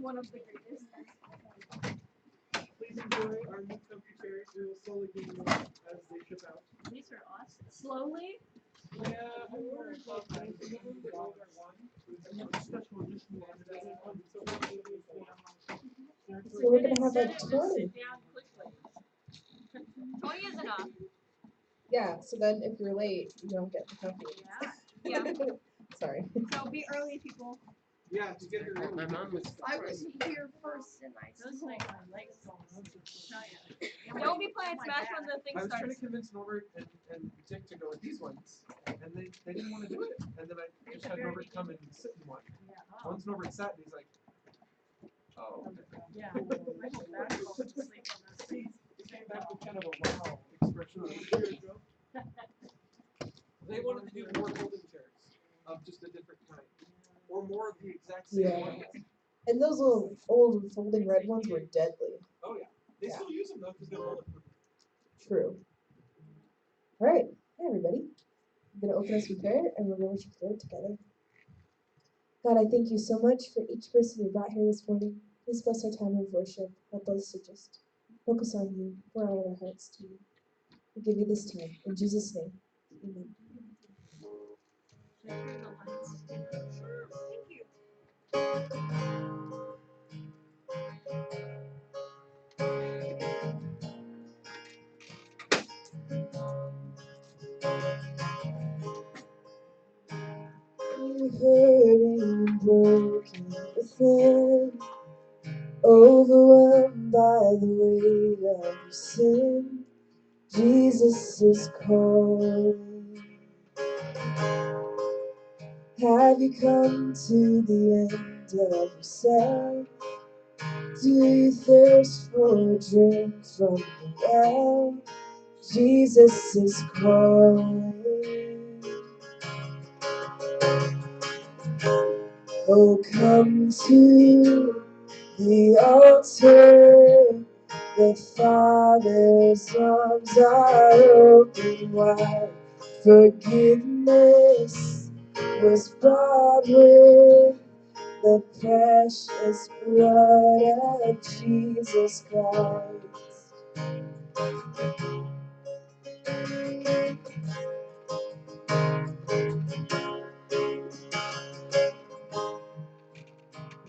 One of the greatest. Please enjoy our new comfy chairs. We will slowly give you as they ship out. These are awesome. Slowly? Yeah, I ordered like 9 of them. They all got one. And then a special edition one that has one. So we're going to do So we're gonna have like 20. Down quickly. 20 is enough. Yeah, so then if you're late, you don't get the coffee. Yeah. Sorry. So be early, people. Yeah, to get here. My mom was. I was here first and I Those saw make my legs go. Don't be playing Smash when the thing I was trying to starts. convince Norbert and Dick to go with these ones, and they didn't want to do it. And then I just had Norbert come and sit in one. Once Norbert sat, and he's like, oh. Yeah. I hope that falls asleep on those seats. He came back with kind of a wow expression on his face. They wanted to do more folding chairs of just a different kind, or more of the exact same Yeah. one. And those little old folding red ones were deadly. Oh yeah, they Yeah. still use them though because they're bulletproof. True. All right, hey everybody. I'm gonna open us with prayer and we're gonna worship the Lord together. God, I thank you so much for each person you brought here this morning. Please bless our time of worship. Help us to just focus on you, pour out our hearts to you. We give you this time. In Jesus' name, amen. Should I turn the lights? Sure. Thank you. You're hurting and broken within, overwhelmed by the weight of your sin. Jesus is calling. Have you come to the end of yourself? Do you thirst for a drink from the well? Jesus is calling. Oh, come to the altar. The Father's arms are open wide. Forgiveness was bought with the precious blood of Jesus Christ.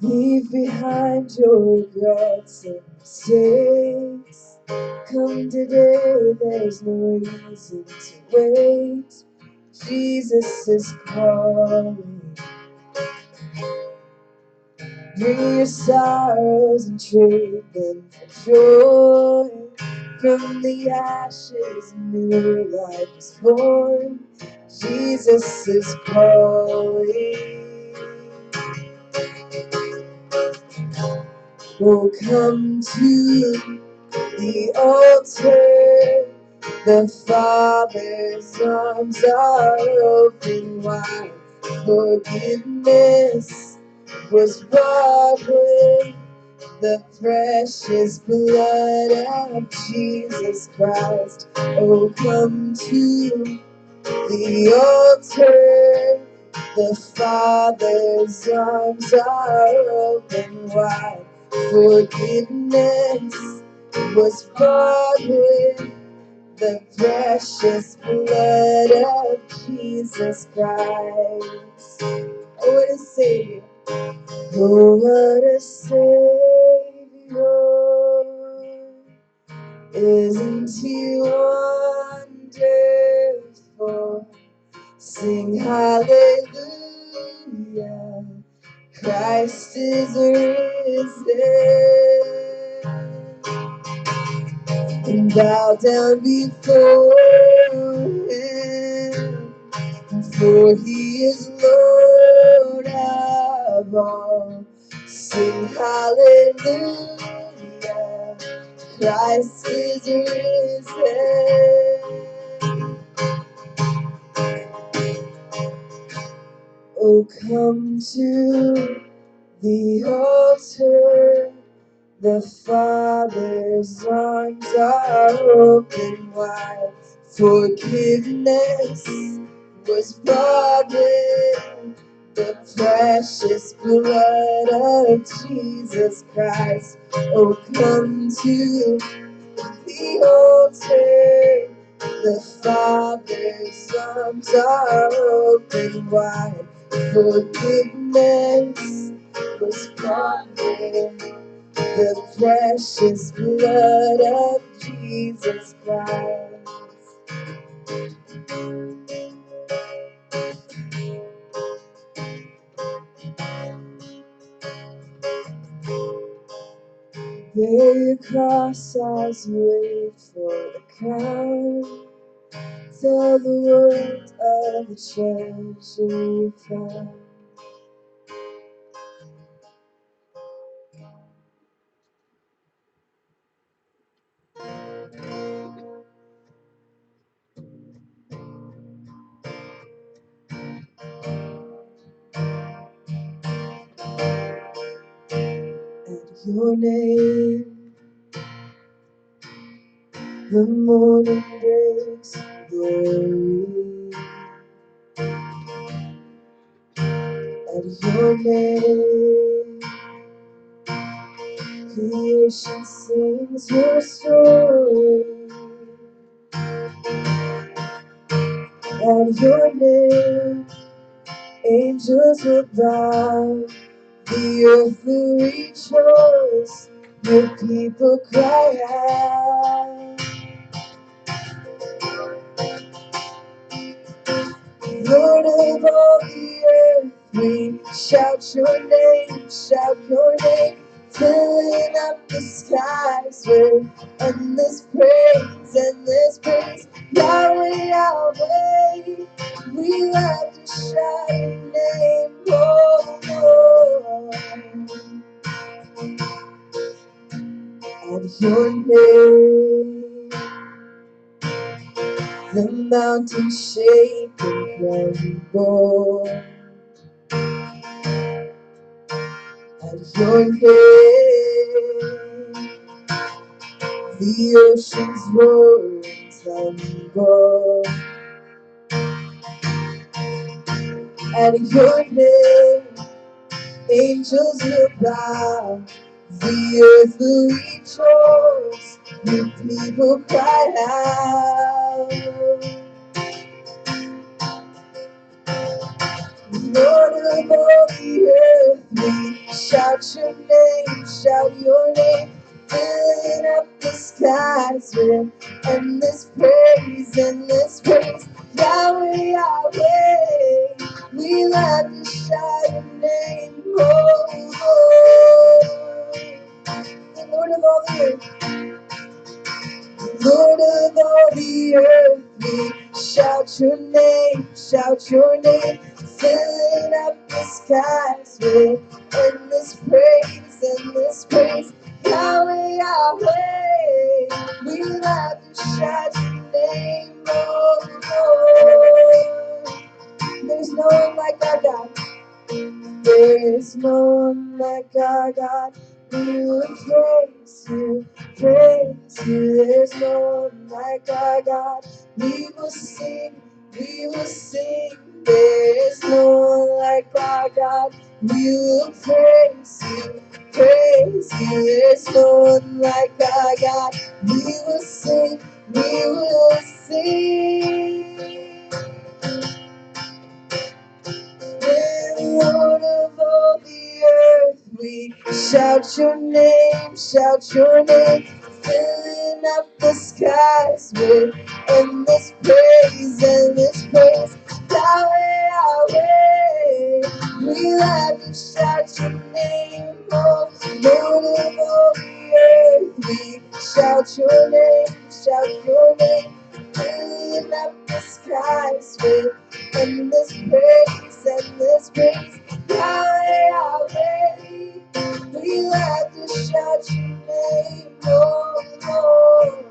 Leave behind your regrets and mistakes. Come today, there's no reason to wait. Jesus is calling. Bring your sorrows and trade them for joy. From the ashes, a new life is born. Jesus is calling. Oh, come to the altar. The Father's arms are open wide. Forgiveness was bought with the precious blood of Jesus Christ. Oh, come to the altar. The Father's arms are open wide. Forgiveness was bought with the precious blood of Jesus Christ. Oh, what a Savior. Oh, what a Savior. Isn't He wonderful? Sing hallelujah. Christ is risen. And bow down before Him, for He is Lord of all. Sing hallelujah, Christ is risen. Oh, come to the altar. The Father's arms are open wide. Forgiveness was bought with the precious blood of Jesus Christ. Oh, come to the altar. The Father's arms are open wide. Forgiveness was brought there. The precious blood of Jesus Christ. Bear your cross as you wait for the crown. Tell the world of the treasure you found. At your name, the morning breaks glory. At your name, creation sings your story. At your name, angels will bow. The earth will rejoice. Your people cry out. Lord of all the earth, we shout your name, filling up the skies with endless praise. Yahweh, Yahweh, we love to shout your name, oh Lord. At your name, the mountains shake and tremble. At your name, the oceans roar and tumble. At your name, angels will bow. The earth will rejoice. Your people cry out. Lord of all the earth, we shout your name, filling up the skies with endless praise. Yahweh, Yahweh, we love to shout your name, oh Lord. The Lord of all the earth, Lord of all the earth, we shout your name, filling up the skies with endless praise. Yahweh, Yahweh, we love to shout your name, oh Lord. There's no one like our God. There is no one like our God. We will praise you. There's no one like our God. We will sing. There is no one like our God. We will praise you. There's no one like our God. We will sing. Lord of all the earth, we shout your name, filling up the skies with endless praise. Yahweh, Yahweh, we love to shout your name, oh Lord of all the earth, we shout your name, filling up the skies with endless praise. Yahweh, Yahweh, we love to shout your name, oh Lord.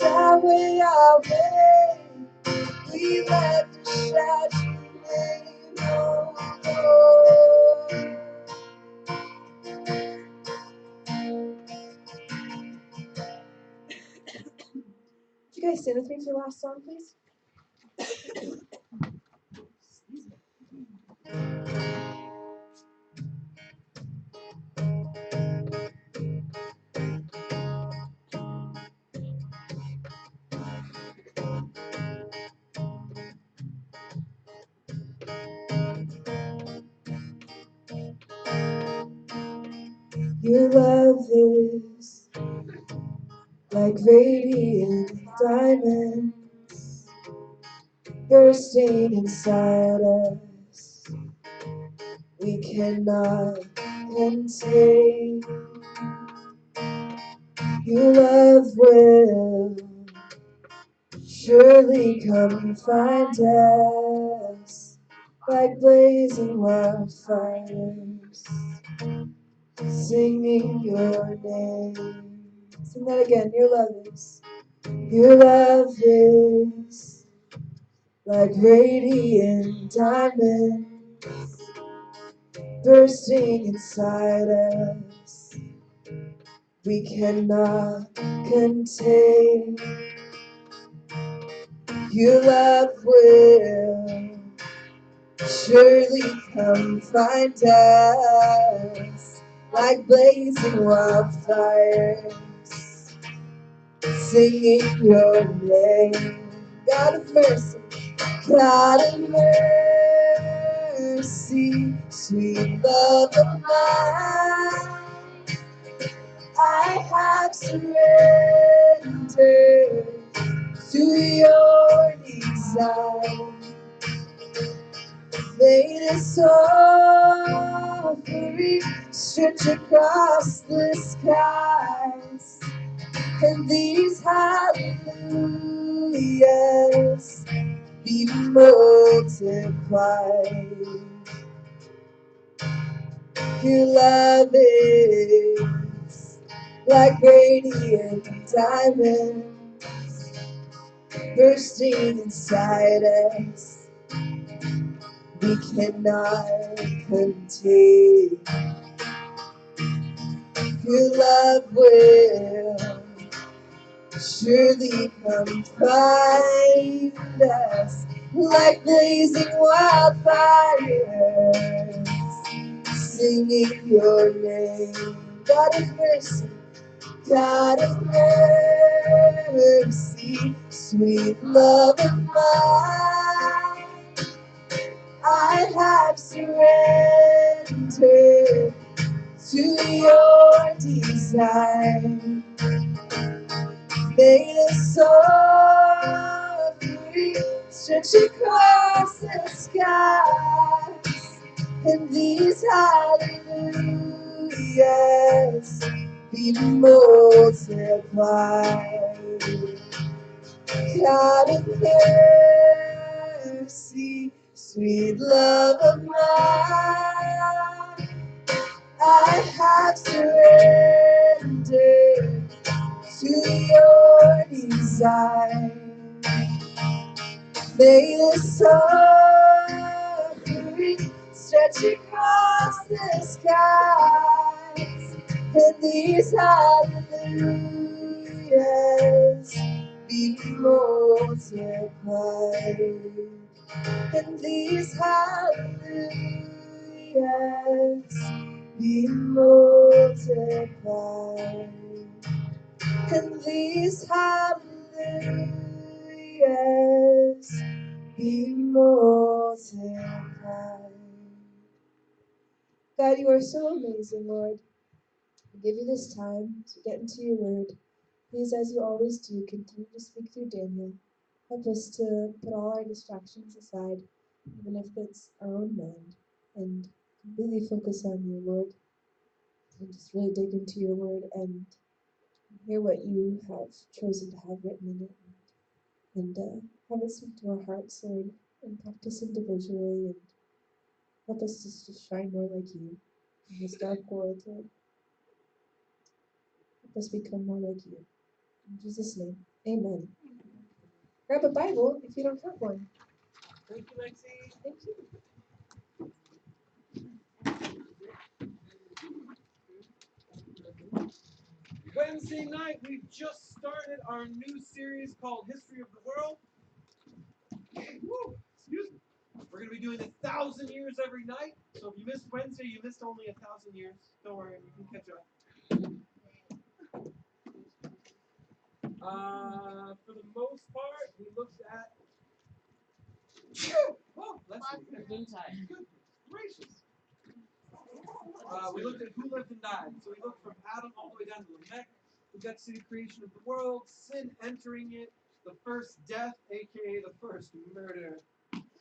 Yahweh, Yahweh, we love to shout your name, oh Lord. Would you guys stand with me for the last song, please? Your love is like radiant diamonds bursting inside us. We cannot contain. Your love will surely come and find us like blazing wildfires, singing your name. Sing that again. Your love is like radiant diamonds bursting inside us. We cannot contain. Your love will surely come find us like blazing wildfires, singing your name. God of mercy, God of mercy, sweet love of mine, I have surrendered to your design. May this offering stretch across the skies, and these hallelujahs be multiplied. Your love is like radiant diamonds bursting inside us. We cannot contain. Your love will surely come find us like blazing wildfires, singing your name. God of mercy, God of mercy, sweet love of mine, I have surrendered to your design. May the offering stretch across the skies, and these hallelujahs be multiplied. God of mercy, sweet love of mine, I have surrendered to your design. May the offering stretch across the skies, and these hallelujahs be multiplied. And these hallelujahs be multiplied. And these hallelujahs be multiplied. God, you are so amazing, Lord. We give you this time to get into your word. Please, as you always do, continue to speak through Daniel. Help us to put all our distractions aside, even if it's our own mind, and completely focus on you, Lord, and just really dig into your word and hear what you have chosen to have written in it, and have it speak to our hearts, Lord, impact us individually, and help us just to shine more like you in this dark world, Lord. Help us become more like you. In Jesus' name, amen. Grab a Bible if you don't have one. Thank you, Lexi. Thank you. Wednesday night, we've just started our new series called History of the World. Woo, excuse me. We're going to be doing 1,000 years every night. So if you missed Wednesday, you missed only 1,000 years. Don't worry, you can catch up. For the most part, we looked at. Oh, Leslie. Good. Gracious. We looked at who lived and died. So we looked from Adam all the way down to Lamech. We got to see the creation of the world, sin entering it, the first death, aka the first murder.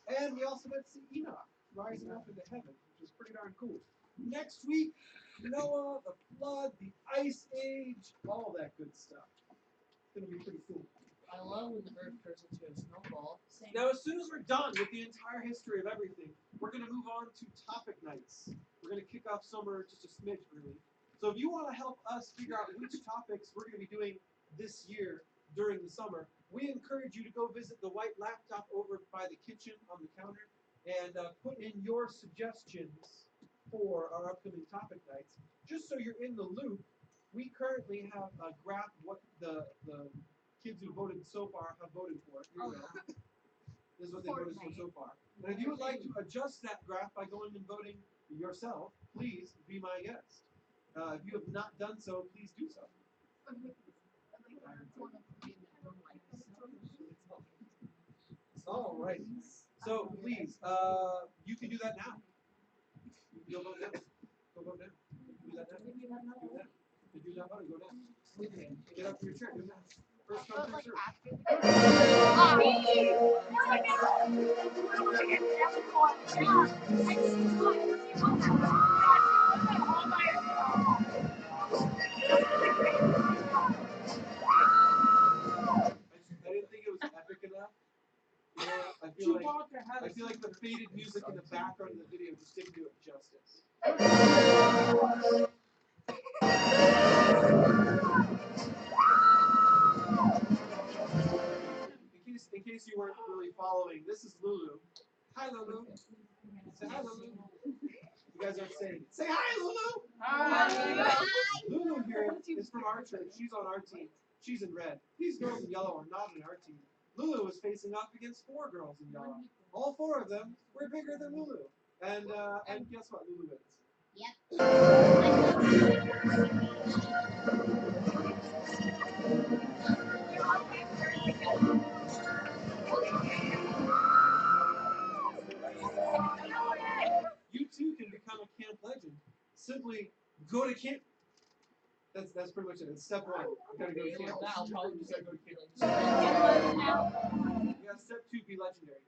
And we also got to see Enoch rising up into heaven, which is pretty darn cool. Next week, Noah, the flood, the ice age, all that good stuff. It's going to be pretty cool. I love when the earth turns into a snowball. Now, as soon as we're done with the entire history of everything, we're going to move on to topic nights. We're going to kick off summer just a smidge early. So if you want to help us figure out which topics we're going to be doing this year during the summer, we encourage you to go visit the white laptop over by the kitchen on the counter and put in your suggestions for our upcoming topic nights. Just so you're in the loop, we currently have a graph what the kids who voted so far have voted for. Here you go. This is what they voted for so far. And if you would like to adjust that graph by going and voting yourself, please be my guest. If you have not done so, please do so. All right. So please, you can do that now. You can go vote now. Go vote now. Do that now. Do that. If you're not voting, go now. Get up from your chair. Do that. First come, first serve. I didn't think it was epic enough. You know, I feel like the faded music in the background of the video just didn't do it justice. In case you weren't really following, this is Lulu. Hi, Lulu. Say hi, Lulu. You guys aren't saying it. Say hi, Lulu. Hi. Lulu here is from our church. She's on our team. She's in red. These girls in yellow are not in our team. Lulu was facing off against 4 girls in yellow. All 4 of them were bigger than Lulu. And guess what? Lulu wins. You too can become a camp legend. Simply go to camp. That's pretty much it. It's step 1. You gotta go to camp. Now, probably You gotta go to camp. You got step 2, be legendary.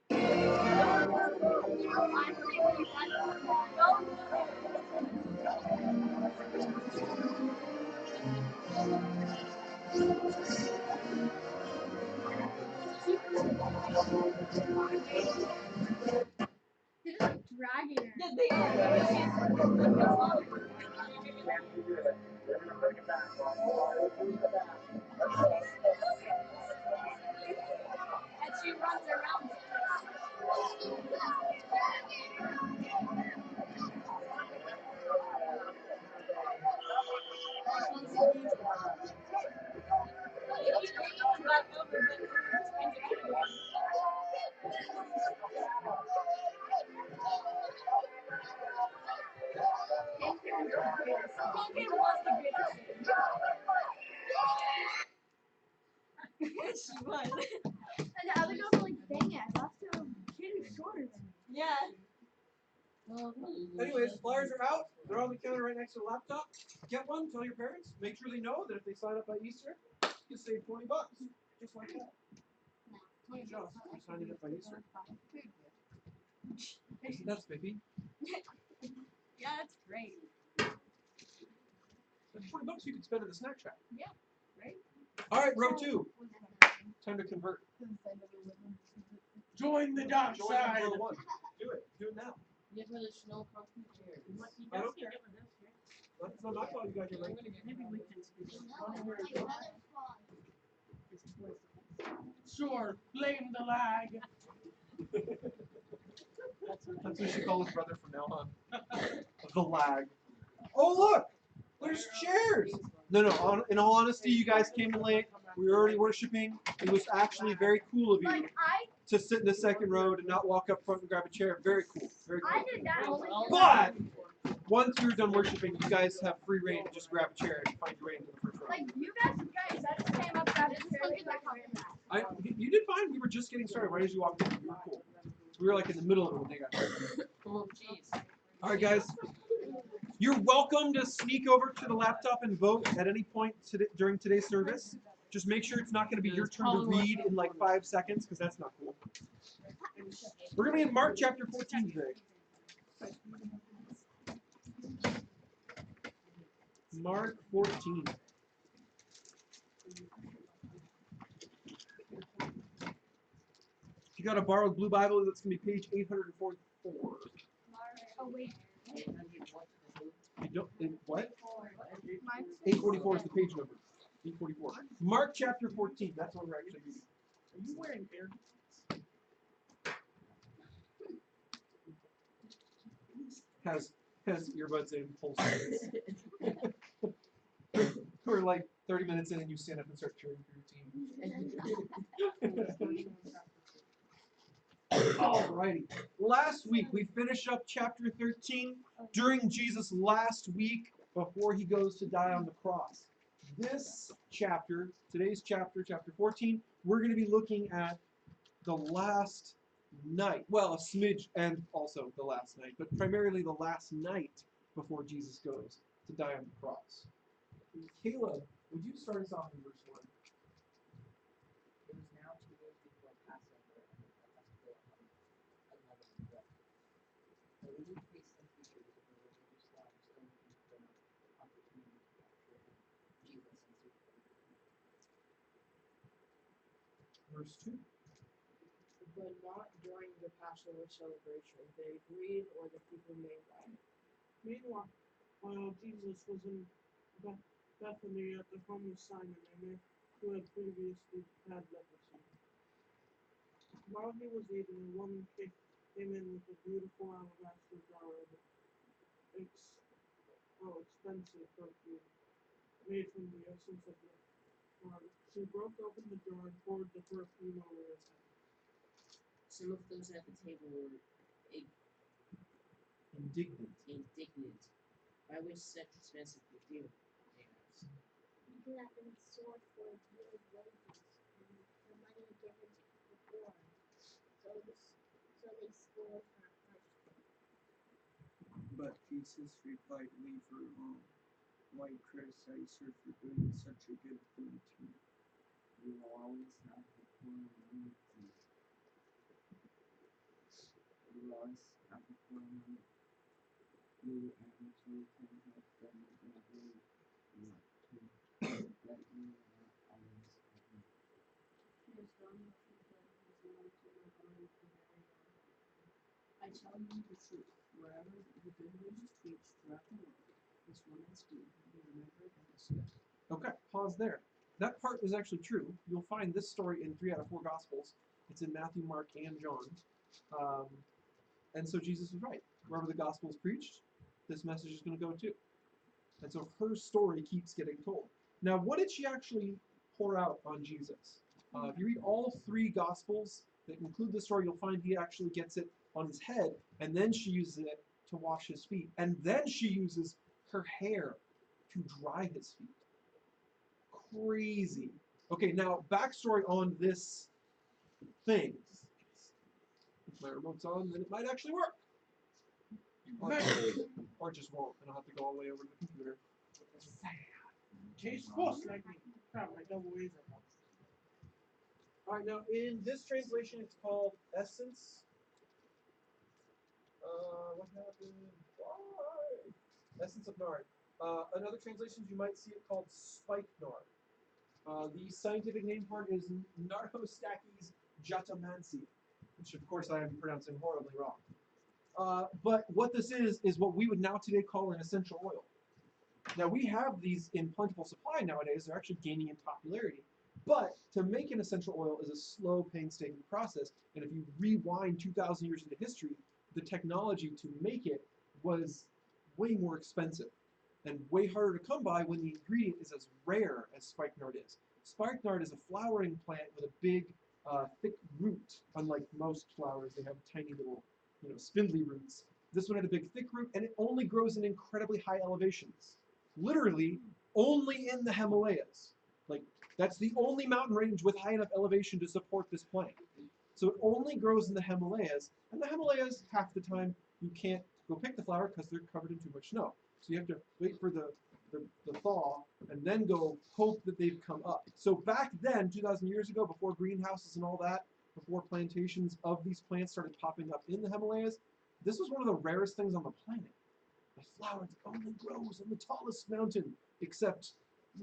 Dragging her. And she runs around. She was. And the other girls were like, dang it, I lost to a kid who's shorter than me. Yeah. Anyways, flyers are out. They're on the counter right next to the laptop. Get one, tell your parents. Make sure they know that if they sign up by Easter, you can save $20. Just like that. Just you signed up by Easter. Isn't that spiffy? Yeah, that's great. That's $20 you could spend in the snack shack. Yeah, right? Alright, row 2. Time to convert. Join the dark Join side. row 1. Do it. Do it now. Give her the snow pumpkin chair. I don't care. That's not my fault you got your ring. Maybe we can Sure, blame the lag. That's what she called his brother from now on. The lag. Oh look! There's chairs! No, in all honesty, you guys came in late. We were already worshiping. It was actually very cool of you Like, to sit in the second row and not walk up front and grab a chair. Very cool. Very cool. I did that only. But once you're done worshiping, you guys have free reign to just grab a chair and find your way into the first row. Like, you guys, I just came up out of the chair. You did fine. We were just getting started. Right as you walked in, you were cool. We were like in the middle of it when they got here. Oh, jeez. All right, guys. You're welcome to sneak over to the laptop and vote at any point during today's service. Just make sure it's not going to be your turn to read in like 5 seconds, because that's not cool. We're going to be in Mark chapter 14 today. Mark 14. If you got a borrowed blue Bible, that's going to be page 844. Oh, wait. You don't, what? 844 is the page number. 844. Mark chapter 14. That's what we're actually reading. Are you wearing hair? Has earbuds in, pulse. We're like 30 minutes in and you stand up and start cheering for your team. Alrighty. Last week we finished up chapter 13 during Jesus' last week before he goes to die on the cross. This chapter, today's chapter, chapter 14, we're going to be looking at the last night. Well, a smidge and also the last night, but primarily the last night before Jesus goes to die on the cross. Caleb, would you start us off in verse 1? It was now 2 days before Passover, and the festival of unleavened bread. The leading priests and teachers of the religious law were still looking for an opportunity to capture Jesus and seize him. Verse 2. But not during the Passover celebration. They agreed, or the people made riot. Meanwhile, while Jesus was in Bethany at the home of Simon and man who had previously had leprosy. While he was eating, a woman came in with a beautiful alabaster jar of expensive perfume made from the essence of the flower. She broke open the jar and poured the perfume over his head. Some of those at the table were indignant. Why waste such expensive perfume? They asked. You could have been sold for year's wages and the money given to the poor. So they spoiled her heart. But Jesus replied, "Leave her alone. Why criticize her for doing such a good thing to me? You will always have the poor among you. You will always have the poor among you, and you can help them whenever you want to, but you will not always have me." She has done what she said and has anointed my body for burial. I tell you the truth, wherever the good news is preached throughout the world, this woman's deed will be remembered and discussed. Okay, pause there. That part is actually true. You'll find this story in 3 out of 4 Gospels. It's in Matthew, Mark, and John. And so Jesus was right. Wherever the gospel is preached, this message is going to go too. And so her story keeps getting told. Now, what did she actually pour out on Jesus? If you read all 3 Gospels that include this story, you'll find he actually gets it on his head, and then she uses it to wash his feet. And then she uses her hair to dry his feet. Crazy. Okay, now, backstory on this thing. If my remote's on, then it might actually work. Or it just won't, and I'll have to go all the way over to the computer. Tastes supposed like me. Crap, my double A's are wrong. Alright, now in this translation it's called essence. What happened? Why? Essence of nard. In other translations you might see it called spike nard. The scientific name for it is Narcostachys jatamansi, which of course I am pronouncing horribly wrong. But what this is what we would now today call an essential oil. Now we have these in plentiful supply nowadays. They're actually gaining in popularity. But to make an essential oil is a slow, painstaking process. And if you rewind 2,000 years into history, the technology to make it was way more expensive and way harder to come by when the ingredient is as rare as spikenard is. Spikenard is a flowering plant with a big, thick root. Unlike most flowers, they have tiny little, spindly roots. This one had a big, thick root, and it only grows in incredibly high elevations. Literally, only in the Himalayas. Like, that's the only mountain range with high enough elevation to support this plant. So it only grows in the Himalayas, and the Himalayas, half the time, you can't go pick the flower because they're covered in too much snow. So you have to wait for the thaw and then go hope that they've come up. So back then, 2,000 years ago, before greenhouses and all that, before plantations of these plants started popping up in the Himalayas, this was one of the rarest things on the planet. A flower that only grows on the tallest mountain, except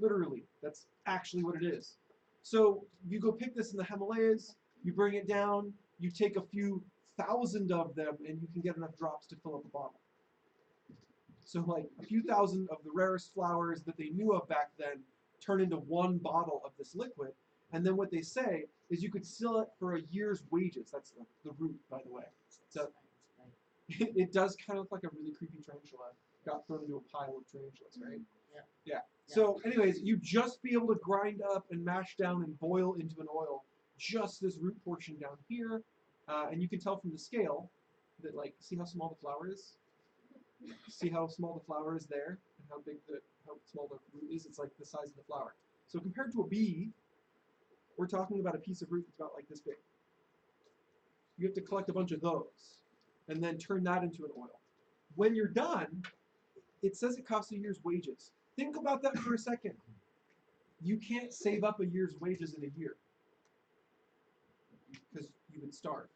literally, that's actually what it is. So you go pick this in the Himalayas, you bring it down, you take a few thousand of them, and you can get enough drops to fill up a bottle. So like a few thousand of the rarest flowers that they knew of back then turn into one bottle of this liquid. And then what they say is you could sell it for a year's wages. That's the root, by the way. So it does kind of look like a really creepy tarantula got thrown into a pile of tarantulas, right? Yeah. So anyways, you just be able to grind up and mash down and boil into an oil just this root portion down here. And you can tell from the scale that, like, see how small the flower is? See how small the flower is there and how small the root is? It's like the size of the flower. So compared to a bee, we're talking about a piece of root that's about like this big. You have to collect a bunch of those and then turn that into an oil. When you're done, it says it costs a year's wages. Think about that for a second. You can't save up a year's wages in a year because you would starve,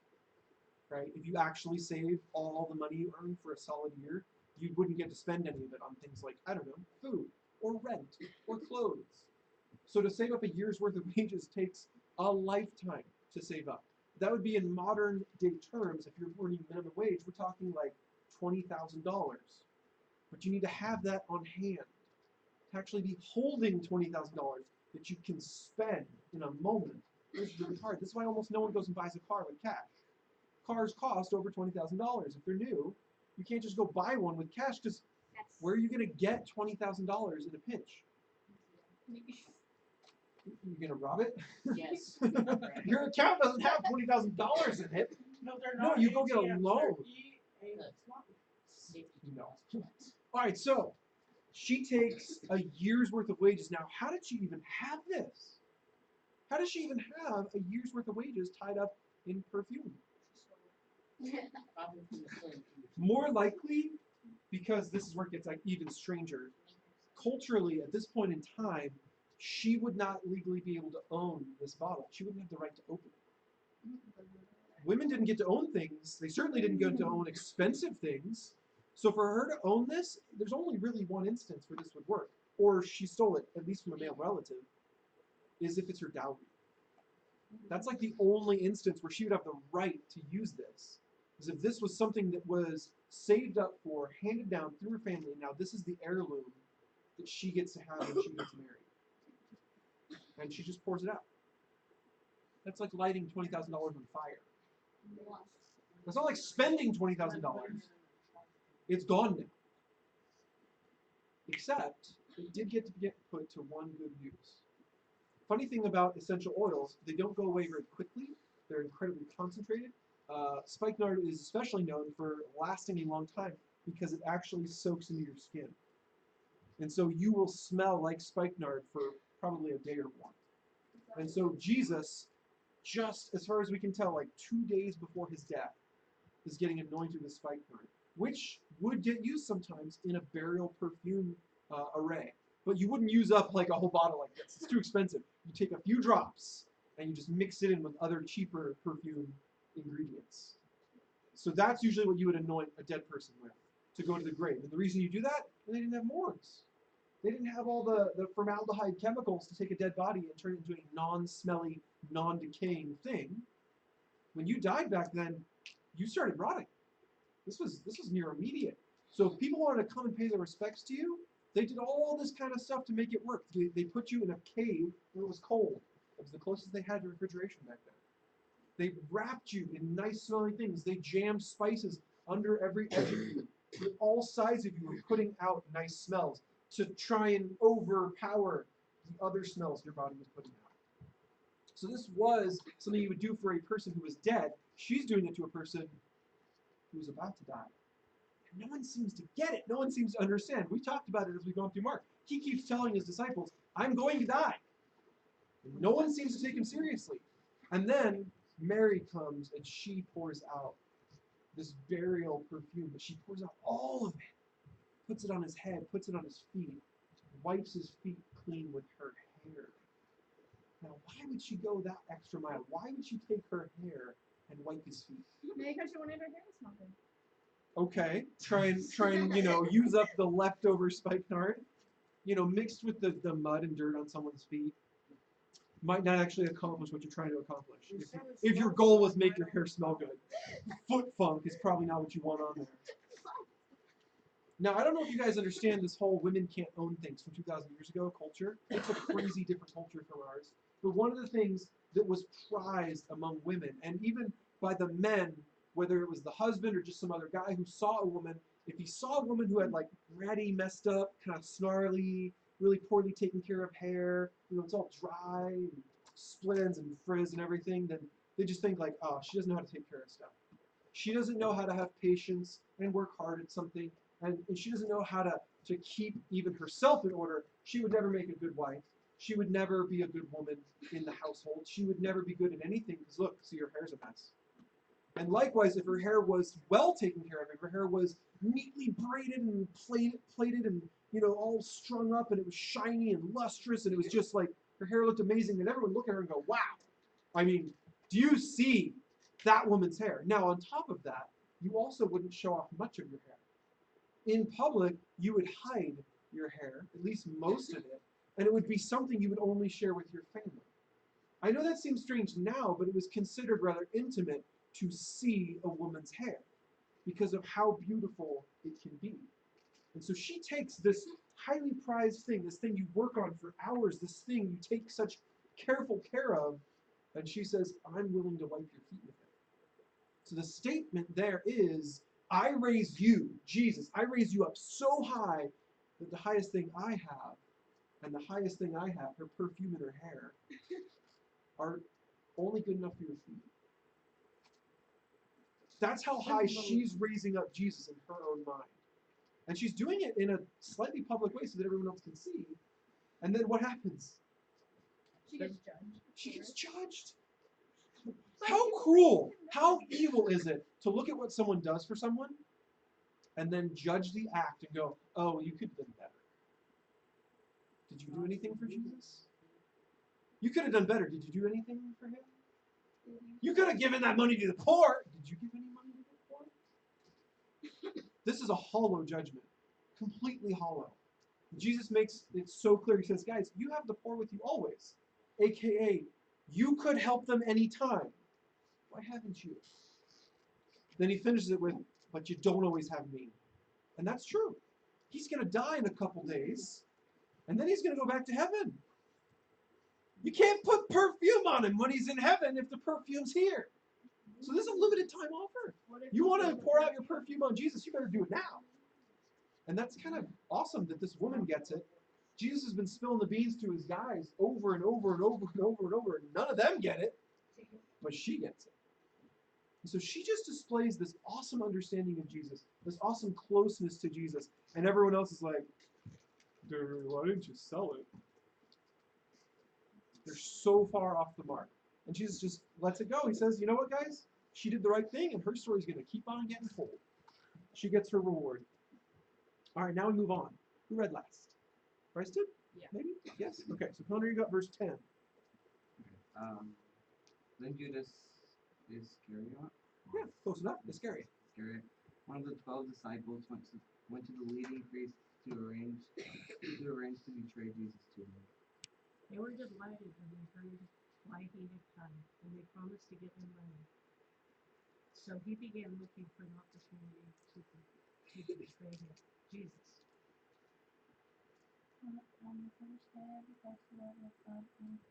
right? If you actually save all the money you earn for a solid year, you wouldn't get to spend any of it on things like, I don't know, food or rent or clothes. So to save up a year's worth of wages takes a lifetime to save up. That would be in modern day terms, if you're earning minimum wage, we're talking like $20,000. But you need to have that on hand to actually be holding $20,000 that you can spend in a moment. It's really hard. This is why almost no one goes and buys a car with cash. Cars cost over $20,000. If they're new, you can't just go buy one with cash because where are you going to get $20,000 in a pinch? You're going to rob it? Yes. Your account doesn't have $20,000 in it. No, they're No, not. you go get a ATMs, loan. they're EA slots. No. All right, so she takes a year's worth of wages. Now, how did she even have this? How does she even have a year's worth of wages tied up in perfume? Probably from the slim. More likely, because this is where it gets like even stranger. Culturally, at this point in time, she would not legally be able to own this bottle. She wouldn't have the right to open it. Women didn't get to own things. They certainly didn't get to own expensive things. So for her to own this, there's only really one instance where this would work. Or she stole it, at least from a male relative, is if it's her dowry. That's like the only instance where she would have the right to use this. Is if this was something that was saved up for, handed down through her family. Now this is the heirloom that she gets to have when she gets married. And she just pours it out. That's like lighting $20,000 on fire. That's not like spending $20,000. It's gone now. Except it did get put to one good use. Funny thing about essential oils, they don't go away very quickly. They're incredibly concentrated. Spikenard is especially known for lasting a long time because it actually soaks into your skin. And so you will smell like spikenard for probably a day or more. And so Jesus, just as far as we can tell, like 2 days before his death, is getting anointed with spikenard, which would get used sometimes in a burial perfume array. But you wouldn't use up like a whole bottle like this. It's too expensive. You take a few drops and you just mix it in with other cheaper perfume ingredients. So that's usually what you would anoint a dead person with to go to the grave. And the reason you do that, they didn't have morgues. They didn't have all the formaldehyde chemicals to take a dead body and turn it into a non-smelly, non-decaying thing. When you died back then, you started rotting. This was near immediate. So if people wanted to come and pay their respects to you, they did all this kind of stuff to make it work. They put you in a cave where it was cold. It was the closest they had to refrigeration back then. They wrapped you in nice smelling things. They jammed spices under every edge of you. All sides of you were putting out nice smells to try and overpower the other smells your body was putting out. So this was something you would do for a person who was dead. She's doing it to a person who's about to die. And no one seems to get it. No one seems to understand. We talked about it as we've gone through Mark. He keeps telling his disciples, I'm going to die. And no one seems to take him seriously. And then Mary comes and she pours out this burial perfume, but she pours out all of it. puts it on his head, puts it on his feet, wipes his feet clean with her hair. Now, why would she go that extra mile? Why would she take her hair and wipe his feet? Maybe because she wanted her hair to smell good. Okay, try and use up the leftover spikenard, mixed with the mud and dirt on someone's feet. Might not actually accomplish what you're trying to accomplish. If your goal was make your hair smell good, foot funk is probably not what you want on there. Now, I don't know if you guys understand this whole women can't own things from 2,000 years ago culture. It's a crazy different culture from ours. But one of the things that was prized among women, and even by the men, whether it was the husband or just some other guy who saw a woman, if he saw a woman who had like ratty, messed up, kind of snarly, really poorly taken care of hair, it's all dry and split ends and frizz and everything, then they just think like, oh, she doesn't know how to take care of stuff. She doesn't know how to have patience and work hard at something. And she doesn't know how to keep even herself in order. She would never make a good wife. She would never be a good woman in the household. She would never be good at anything because look, see, her hair's a mess. And likewise, if her hair was well taken care of, if her hair was neatly braided and plaited and all strung up and it was shiny and lustrous and it was just like her hair looked amazing, then everyone would look at her and go, wow. I mean, do you see that woman's hair? Now, on top of that, you also wouldn't show off much of your hair. In public, you would hide your hair, at least most of it, and it would be something you would only share with your family. I know that seems strange now, but it was considered rather intimate to see a woman's hair because of how beautiful it can be. And so she takes this highly prized thing, this thing you work on for hours, this thing you take such careful care of, and she says, I'm willing to wipe your feet with it. So the statement there is, I raise you, Jesus, I raise you up so high that the highest thing I have and the highest thing I have, her perfume and her hair, are only good enough for your feet. That's how high she's raising up Jesus in her own mind. And she's doing it in a slightly public way so that everyone else can see. And then what happens? She gets judged. She gets judged. How cruel, how evil is it to look at what someone does for someone and then judge the act and go, oh, you could have done better. Did you do anything for Jesus? You could have done better. Did you do anything for him? You could have given that money to the poor. Did you give any money to the poor? This is a hollow judgment, completely hollow. Jesus makes it so clear. He says, guys, you have the poor with you always, aka you could help them anytime. Why haven't you? Then he finishes it with, but you don't always have me. And that's true. He's going to die in a couple days, and then he's going to go back to heaven. You can't put perfume on him when he's in heaven if the perfume's here. So this is a limited time offer. You want to pour out your perfume on Jesus, you better do it now. And that's kind of awesome that this woman gets it. Jesus has been spilling the beans to his guys over and over and over and over and over, and none of them get it, but she gets it. And so she just displays this awesome understanding of Jesus, this awesome closeness to Jesus, and everyone else is like, why didn't you sell it? They're so far off the mark. And Jesus just lets it go. He says, you know what, guys? She did the right thing, and her story's going to keep on getting told. She gets her reward. All right, now we move on. Who read last? Bryce did? Yeah. Maybe? Yes? Okay, so Connor, you got verse 10. Then Judas Iscariot. Yeah, close enough. Iscariot. One of the 12 disciples went to the leading priests to arrange to betray Jesus to him. They were delighted when they heard why he had come, and they promised to give him money. So he began looking for an opportunity to betray him, Jesus. On the first day of the festival of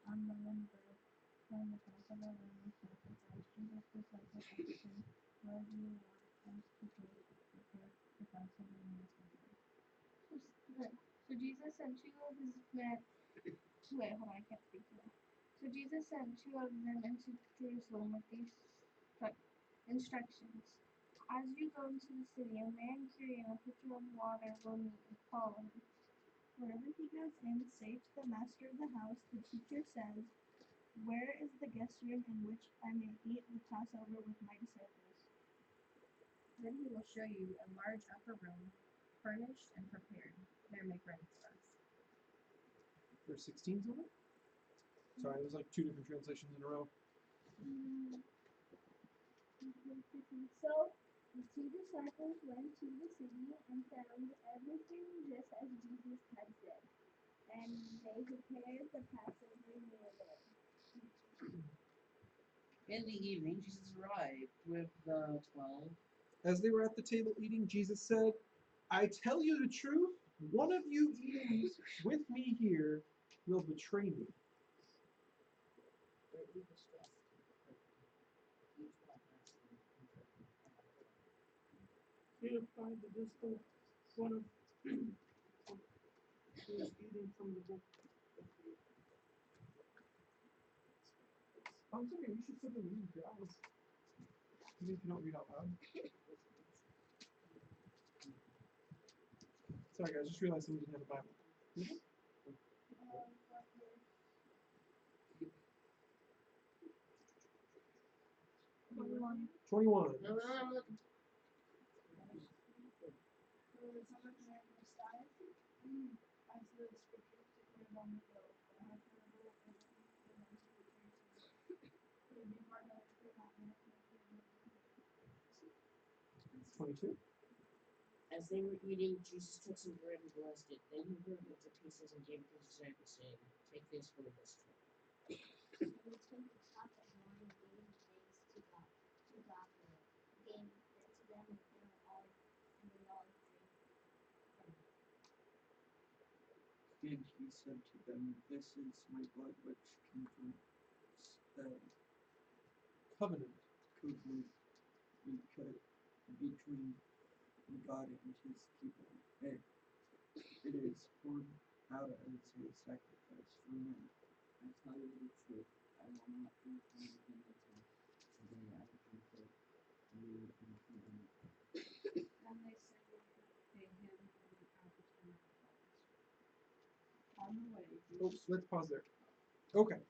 unleavened bread, when the Passover lamb was sacrificed, Jesus' disciples asked him, where do you want us to prepare the Passover meal for you? So Jesus sent two of his men. Wait, hold on, I can't speak today. So Jesus sent two of them into Jerusalem with these instructions. As you go into the city, a man carrying a pitcher of water will meet you. Follow him. Wherever he goes in, say to the master of the house, the teacher says, where is the guest room in which I may eat the Passover with my disciples? Then he will show you a large upper room furnished and prepared. They're make ready for us. There's 16 total? Sorry, there's like 2 different translations in a row. So the two disciples went to the city and found everything just as Jesus had said, and they prepared the Passover meal there. In the evening, Jesus arrived with the 12. As they were at the table eating, Jesus said, I tell you the truth, one of you eating with me here will betray me. Greatly distressed, each one asked him about it. He replied that this was one of who was eating from the book of the Oh, it's okay, you should sit there and read your eyes. Even if you don't read out loud. Sorry guys, just realized somebody didn't have a Bible. 21. 21. No, I'm looking. As the scriptures declare long ago, but I have terrible evidence for them to return to it. It would be hard enough to not make it. 22. As they were eating, Jesus took some bread and blessed it. Then he broke it into pieces and gave it to his disciples, saying, Take this for this. So he took a cup of wine and gave thanks to God. Gave it to them, and they all drank. And he said to them, This is my blood which confirms the Covenant. covenant between God and his people. It is poured out as a sacrifice for men. I tell you the truth, I will not drink wine again until the day I drink it new in the kingdom of God. And they sang him and went out between the crowds. On the way, Oh, Jesus let's pause there. Okay.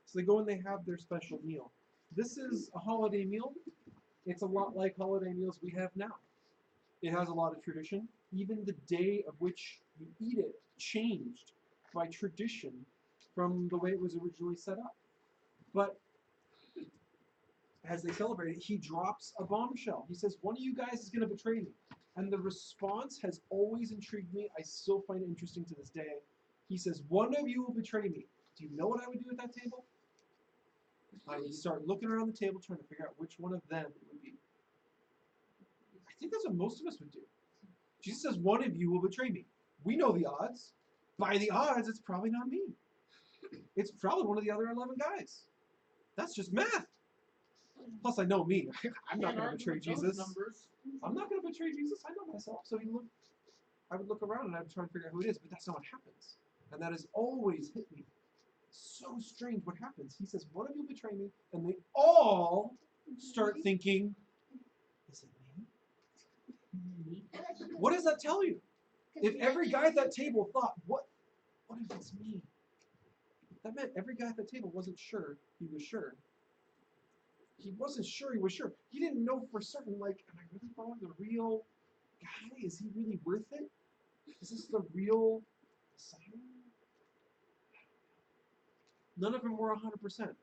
So they go and they have their special meal. This is a holiday meal. It's a lot like holiday meals we have now. It has a lot of tradition. Even the day of which you eat it changed by tradition from the way it was originally set up. But as they celebrate it, he drops a bombshell. He says, one of you guys is going to betray me. And the response has always intrigued me. I still find it interesting to this day. He says, one of you will betray me. Do you know what I would do at that table? I would start looking around the table trying to figure out which one of them it would be. I think that's what most of us would do. Jesus says, one of you will betray me. We know the odds. By the odds, it's probably not me. It's probably one of the other 11 guys. That's just math. Plus, I know me. I'm not going to betray Jesus. I'm not going to betray Jesus. I know myself. So I would look around and I'd try and figure out who it is, but that's not what happens. And that has always hit me. So strange what happens. He says, one of you betray me, and they all start thinking, is it me? What does that tell you? If every guy at that table thought, what if it's me? That meant every guy at the table wasn't sure he was sure. He wasn't sure he was sure. He didn't know for certain, like, am I really following the real guy? Is he really worth it? Is this the real Messiah? None of them were 100%.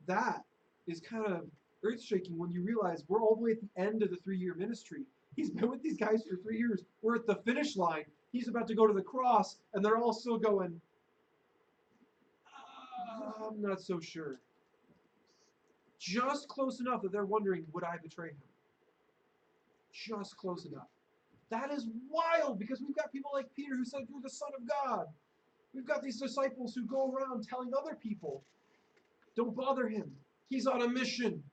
That is kind of earth-shaking when you realize we're all the way at the end of the 3-year ministry. He's been with these guys for 3 years. We're at the finish line. He's about to go to the cross, and they're all still going, I'm not so sure. Just close enough that they're wondering, would I betray him? Just close enough. That is wild, because we've got people like Peter who said, you're the Son of God. We've got these disciples who go around telling other people, don't bother him. He's on a mission.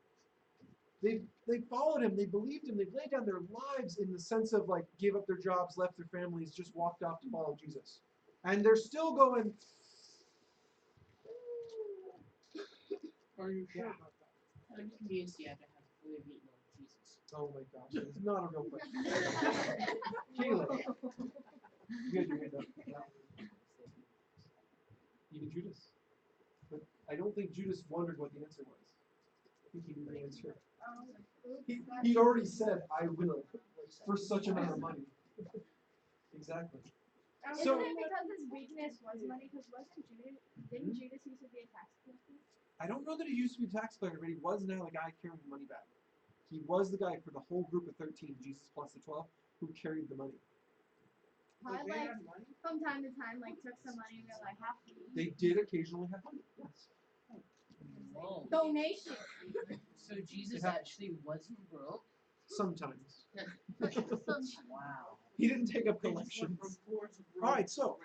They followed him. They believed him. They laid down their lives in the sense of like gave up their jobs, left their families, just walked off to follow Jesus. And they're still going, Are you sure Yeah. about that? How can you see after having fully eaten on Jesus? oh my gosh, it's not a real question. Caleb. You had your hand up. Yeah. Even Judas. But I don't think Judas wondered what the answer was. I think he knew the answer. He already said, I will, for such amount of money. Exactly. Isn't So- it because his weakness was money? Because didn't Judas used to be a tax collector? I don't know that he used to be a tax collector, but he was now the guy carrying the money back. He was the guy for the whole group of 13, Jesus plus the 12, who carried the money. Probably they like had money? from time to time, like took some money and they're like half They did occasionally have money. Yes. Whoa. donation. So Jesus Yeah. actually wasn't broke? Sometimes. Wow. He didn't take up They just went collections. from poor to broke. All right, so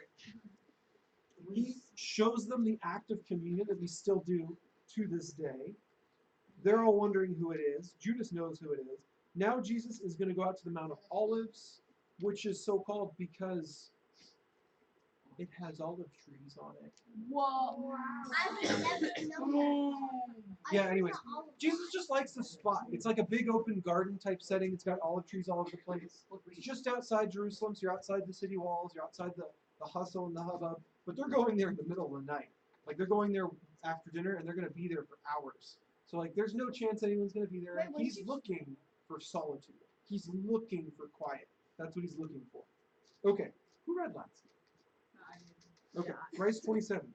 he shows them the act of communion that we still do to this day. They're all wondering who it is. Judas knows who it is. Now Jesus is going to go out to the Mount of Olives, which is so called because it has olive trees on it. Whoa. I would never know that. Yeah, anyways, Jesus just likes the spot. It's like a big open garden type setting. It's got olive trees all over the place. It's just outside Jerusalem, so you're outside the city walls, you're outside the hustle and the hubbub. But they're going there in the middle of the night. Like, they're going there after dinner, and they're going to be there for hours. So, like, there's no chance anyone's going to be there. Wait, when He's did you- looking for solitude. He's looking for quiet. That's what he's looking for. Okay, who read last? Okay, verse 27.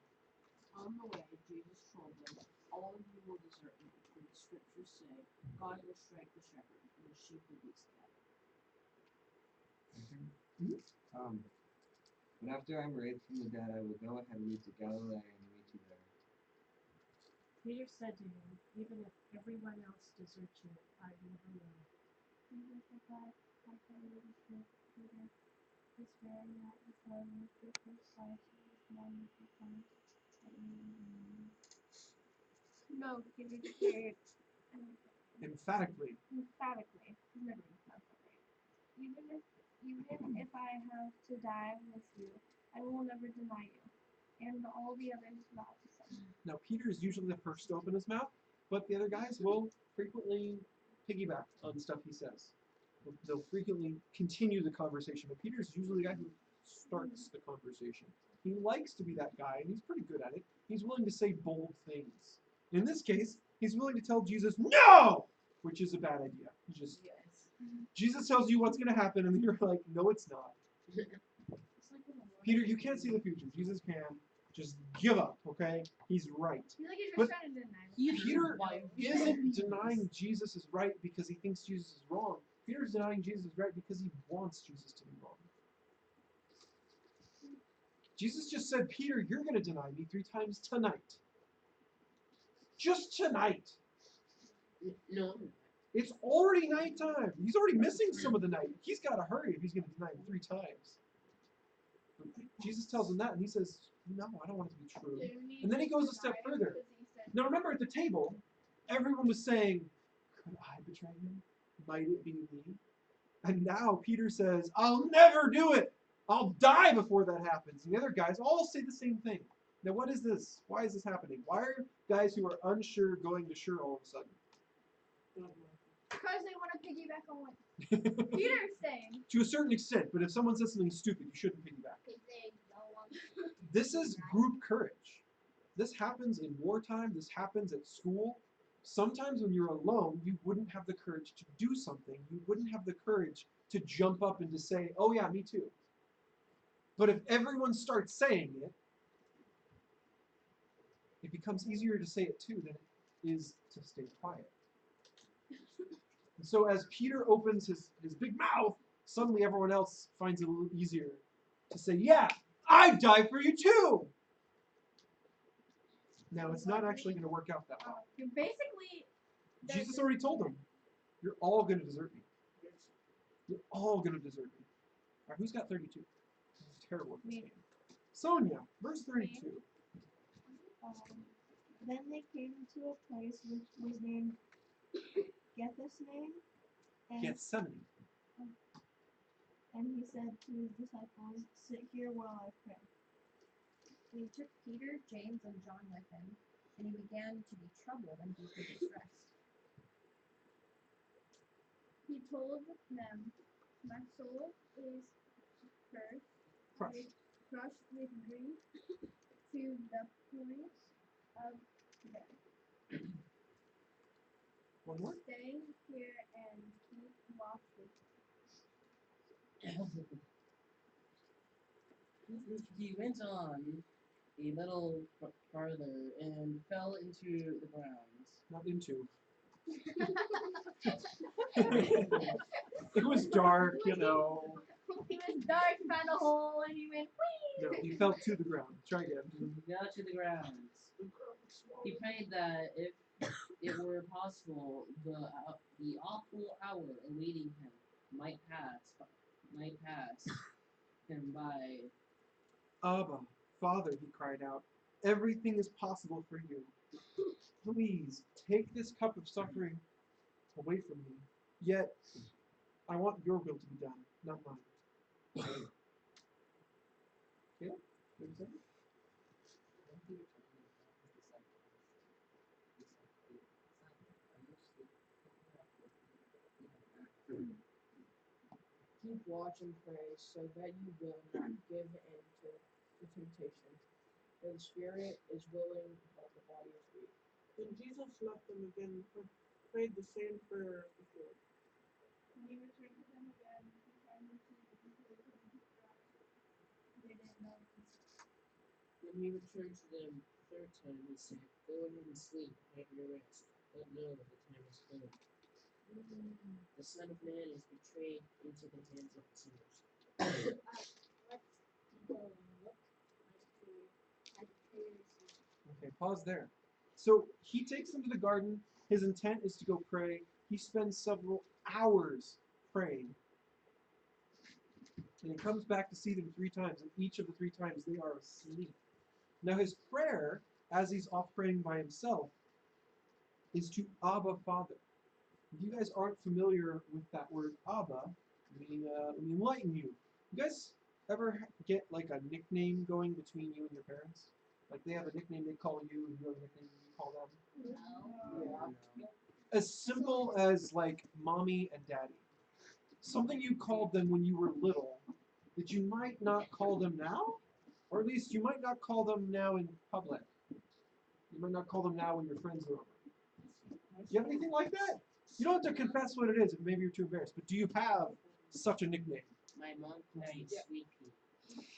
On the way, Jesus told them, all of you will desert me, for the scriptures say, God will strike the shepherd, and the sheep will be scattered. But after I'm raised from the dead, I will go ahead of you to Galilee and meet you there. Peter said to him, even if everyone else deserts you, I never will. Jesus replied, I tell you the truth, Peter. This very night before you eat this slice of this morning becomes that you will deny me. No, Peter declared Emphatically. emphatically. He's never gonna pronounce that right. Even if I have to die with you, I will never deny you. And all the others vowed the same. Now, Peter is usually the first to open his mouth, but the other guys will frequently piggyback on stuff he says. They'll frequently continue the conversation, but Peter's usually the guy who starts the conversation. He likes to be that guy, and he's pretty good at it. He's willing to say bold things. In this case, he's willing to tell Jesus, no! Which is a bad idea. Jesus tells you what's going to happen, and then you're like, no, it's not. Peter, you can't see the future. Jesus can. Just give up, okay? He's right. I feel like he's But just trying to deny me. Peter isn't denying Jesus is right because he thinks Jesus is wrong. Peter's denying Jesus is right because he wants Jesus to be wrong. Jesus just said, Peter, you're going to deny me 3 times tonight. Just tonight. No. It's already nighttime. He's already missing some of the night. He's got to hurry if he's going to deny him 3 times. Jesus tells him that, and he says, no, I don't want it to be true. And then he goes a step further. Now remember, at the table, everyone was saying, could I betray him? Might it be me? And now Peter says, I'll never do it. I'll die before that happens. And the other guys all say the same thing. Now what is this? Why is this happening? Why are guys who are unsure going to sure all of a sudden? Because they want to piggyback on what Peter's saying. To a certain extent, but if someone says something stupid, you shouldn't piggyback. This is group courage. This happens in wartime. This happens at school. Sometimes when you're alone, you wouldn't have the courage to do something. You wouldn't have the courage to jump up and to say, oh yeah, me too. But if everyone starts saying it, it becomes easier to say it too than it is to stay quiet. And so as Peter opens his big mouth, suddenly everyone else finds it a little easier to say, yeah, I'd die for you too. Now, it's not actually going to work out that well. Basically, Jesus already told them, you're all going to desert me. You're all going to desert me. All right, who's got 32? I'm terrible at this game. Sonia, verse 32. Then they came to a place which was named Gethsemane, Gethsemane. and he said to his disciples, sit here while I pray. And he took Peter, James, and John with him, and he began to be troubled and deeply distressed. He told them, my soul is crushed with grief to the point of death. One more. Stay here and keep watch with me. He went on a little farther and fell into the ground. Not into. It was dark, you know. He was dark, found a hole, and he went whee! No, he fell to the ground. Try again. He got to the ground. He prayed that if it were possible, the awful hour awaiting him might pass him by. Abba, Father, he cried out, everything is possible for you. Please take this cup of suffering away from me. Yet, I want your will to be done, not mine. Yeah? What you saying? When he returned and found his disciples, he said to them, Simon, are you asleep? Picking up what you have done. Keep watch and pray, so that you will not give in to temptation. For the spirit is willing, but the body is weak. Then Jesus left them again and prayed the same prayer as before. When he returned to them again, he found them sleeping, so they couldn't keep their eyes open. They didn't know what to say. When he returned to them the third time, he said, Go ahead and sleep, have your rest. But no, the time is coming. The Son of Man is betrayed into the hands of the sinners. Okay, pause there. So he takes them to the garden. His intent is to go pray. He spends several hours praying. And he comes back to see them 3 times, and each of the 3 times they are asleep. Now his prayer, as he's off praying by himself, is to Abba Father. If you guys aren't familiar with that word Abba, let me enlighten you. You guys ever get like a nickname going between you and your parents? Like they have a nickname they call you, and you have a nickname you call them? Yeah. As simple as like mommy and daddy. Something you called them when you were little that you might not call them now, or at least you might not call them now in public. You might not call them now when your friends are over. Do you have anything like that? You don't have to confess what it is if maybe you're too embarrassed, but do you have such a nickname? My mom calls me Sweet Pea.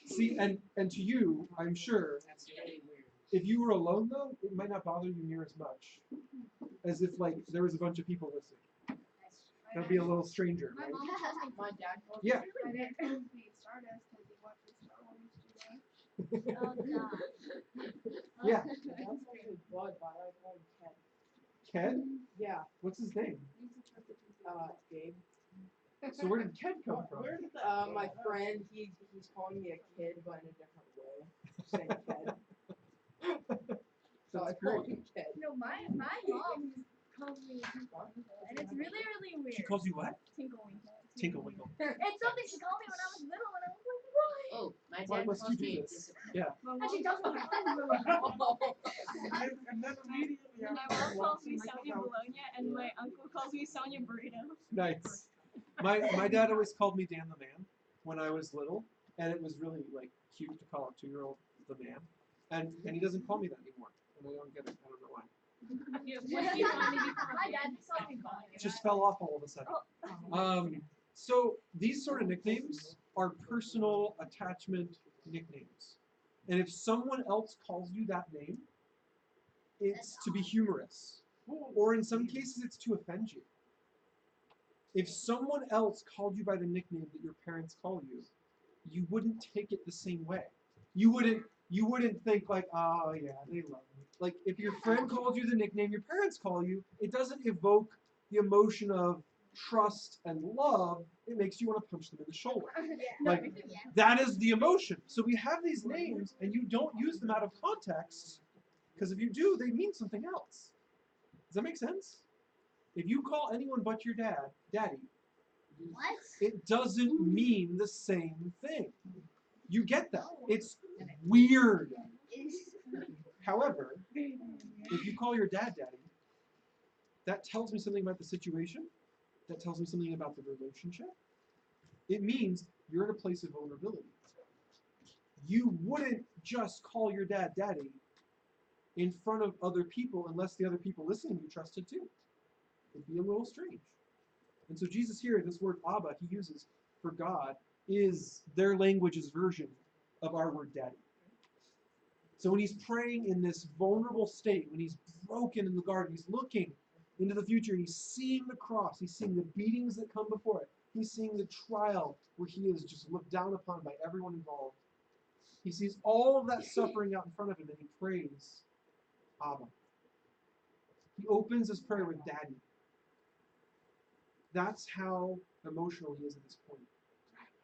See, and to you, I'm sure, That's really weird. if you were alone though, it might not bother you near as much as if like there was a bunch of people listening. That'd be a little stranger, My right? mom calls me, My dad calls Yeah. my dad calls me Stardust because he watches Star Wars too much. Oh, God. Yeah. My dad calls me Bud, but I call him Ken. Ken? Yeah. What's his name? Gabe. So where did Ken come from? Where did my friend, he's calling me a kid, but in a different way. Saying kid. So I That's call great. him kid. No, my mom calls me Tinklewinkle, and it's really, really weird. She calls you what? Tinklewinkle. Tinklewinkle. It's something she called me when I was little, and I was like, why? Oh, my Why dad must you calls do me this? Yeah. And she does what And then immediately My after mom calls me walking Sonia out, Bologna, and my uncle calls me Sonia Burrito. Nice. My dad always called me Dan the Man when I was little, and it was really like cute to call a 2-year-old the man. And he doesn't call me that anymore, and I don't get it. I don't know why. My dad just calls me calling It just fell off all of a sudden. So these sort of nicknames are personal attachment nicknames. And if someone else calls you that name, it's to be humorous. Or in some cases, it's to offend you. If someone else called you by the nickname that your parents call you, you wouldn't take it the same way. You wouldn't think like, oh yeah, they love me. Like if your friend called you the nickname your parents call you, it doesn't evoke the emotion of trust and love. It makes you want to punch them in the shoulder. Like that is the emotion. So we have these names and you don't use them out of context, because if you do, they mean something else. Does that make sense? If you call anyone but your dad, daddy, What? it doesn't mean the same thing. You get that. It's weird. However, if you call your dad daddy, that tells me something about the situation. That tells me something about the relationship. It means you're in a place of vulnerability. You wouldn't just call your dad daddy in front of other people unless the other people listening you trusted too. It'd be a little strange. And so Jesus here, this word Abba, he uses for God is their language's version of our word daddy. So when he's praying in this vulnerable state, when he's broken in the garden, he's looking into the future, and he's seeing the cross, he's seeing the beatings that come before it, he's seeing the trial where he is just looked down upon by everyone involved. He sees all of that suffering out in front of him, and he prays, Abba. He opens his prayer with daddy. That's how emotional he is at this point.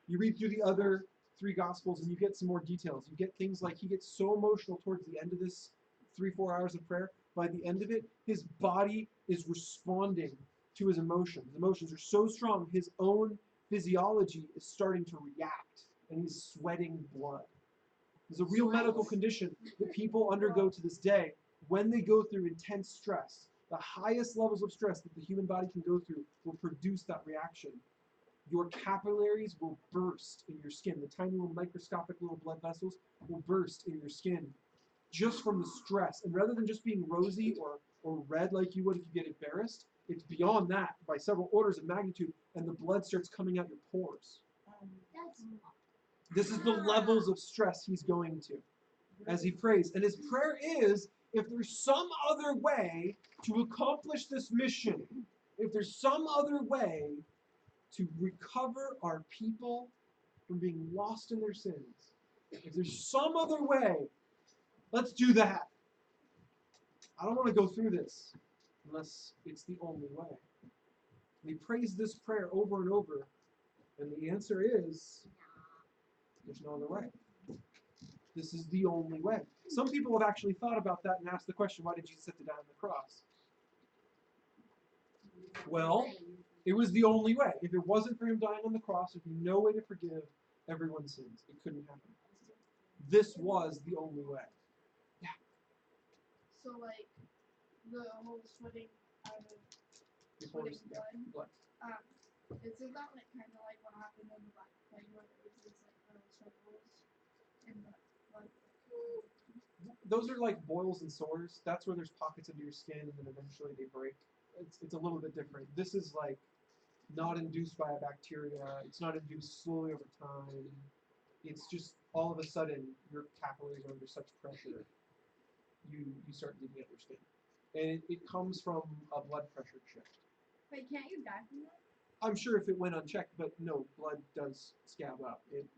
You read through the other three Gospels and you get some more details. You get things like he gets so emotional towards the end of this 3-4 hours of prayer. By the end of it, his body is responding to his emotions. Emotions are so strong, his own physiology is starting to react, and he's sweating blood. There's a real medical condition that people undergo to this day when they go through intense stress. The highest levels of stress that the human body can go through will produce that reaction. Your capillaries will burst in your skin. The tiny little microscopic little blood vessels will burst in your skin just from the stress. And rather than just being rosy or red like you would if you get embarrassed, it's beyond that by several orders of magnitude, and the blood starts coming out your pores. This is the levels of stress he's going to as he prays. And his prayer is, if there's some other way to accomplish this mission, if there's some other way to recover our people from being lost in their sins, if there's some other way, let's do that. I don't want to go through this unless it's the only way. And he prays this prayer over and over, and the answer is, there's no other way. This is the only way. Some people have actually thought about that and asked the question, why did Jesus have to die on the cross? Well, it was the only way. If it wasn't for him dying on the cross, there'd be no way to forgive everyone's sins. It couldn't happen. This was the only way. Yeah. So like the whole sweating out of Before sweating blood. blood. Isn't that like kind of like what happened in the Black Plague, where there was these like little circles in the blood? Those are like boils and sores. That's where there's pockets under your skin, and then eventually they break. It's a little bit different. This is like not induced by a bacteria. It's not induced slowly over time. It's just all of a sudden your capillaries are under such pressure, you start bleeding out your skin, and it comes from a blood pressure shift. But can't you die from that? I'm sure if it went unchecked, but no, blood does scab up. It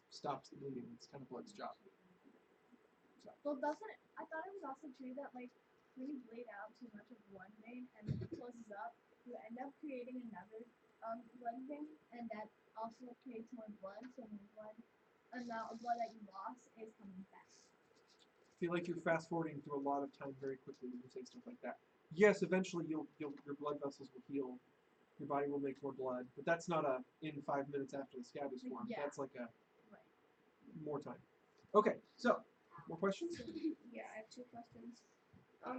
stops the bleeding. It's kind of blood's job. So. Well, doesn't it? I thought it was also true that like when you bleed out too much of one vein and then it closes up, you end up creating another blood vein, and that also creates more blood. So the amount of blood that you lost is coming back. I feel like you're fast forwarding through a lot of time very quickly when you say stuff like that. Yes, eventually your blood vessels will heal, your body will make more blood, but that's not in 5 minutes after the scab is formed. Yeah. That's like Right. more time. Okay, so more questions? Yeah, I have 2 questions.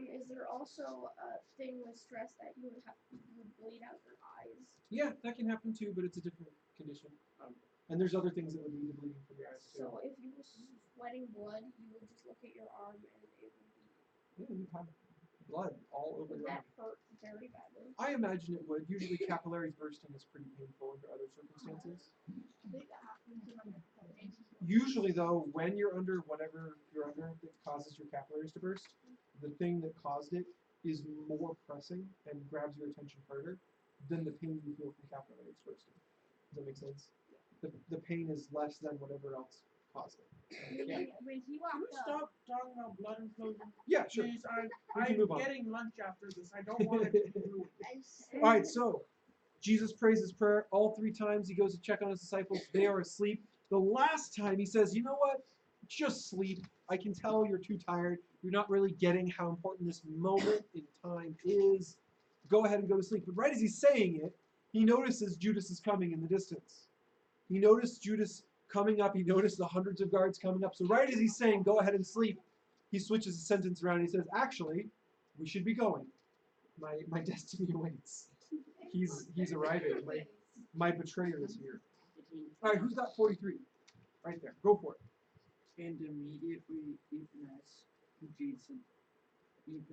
Is there also a thing with stress that you would bleed out your eyes? Yeah, that can happen too, but it's a different condition. And there's other things that would lead to bleeding from your eyes too. So if you were sweating blood, you would just look at your arm and it would be. Yeah, you'd have blood all over Would your that arm. hurt very badly? I imagine it would. Usually capillaries bursting is pretty painful under other circumstances. I think that happens when I'm in pain. Usually though, when you're under whatever you're under that causes your capillaries to burst, the thing that caused it is more pressing and grabs your attention harder than the pain you feel from capillaries bursting. Does that make sense? The pain is less than whatever else caused it. Yeah. When he Can we walked up, stop talking about blood and clothing? Yeah, sure. Please, We can I'm move on. getting lunch after this. I don't want it to be ruined. All right, so Jesus prays his prayer all 3 times. He goes to check on his disciples. They are asleep. The last time he says, you know what? Just sleep. I can tell you're too tired. You're not really getting how important this moment in time is. Go ahead and go to sleep. But right as he's saying it, he notices Judas is coming in the distance. He noticed Judas coming up. He noticed the hundreds of guards coming up. So right as he's saying, go ahead and sleep, he switches the sentence around. And he says, actually, we should be going. My destiny awaits. He's arriving. My betrayer is here. All right, who's got 43? Right there. Go for it. And immediately, even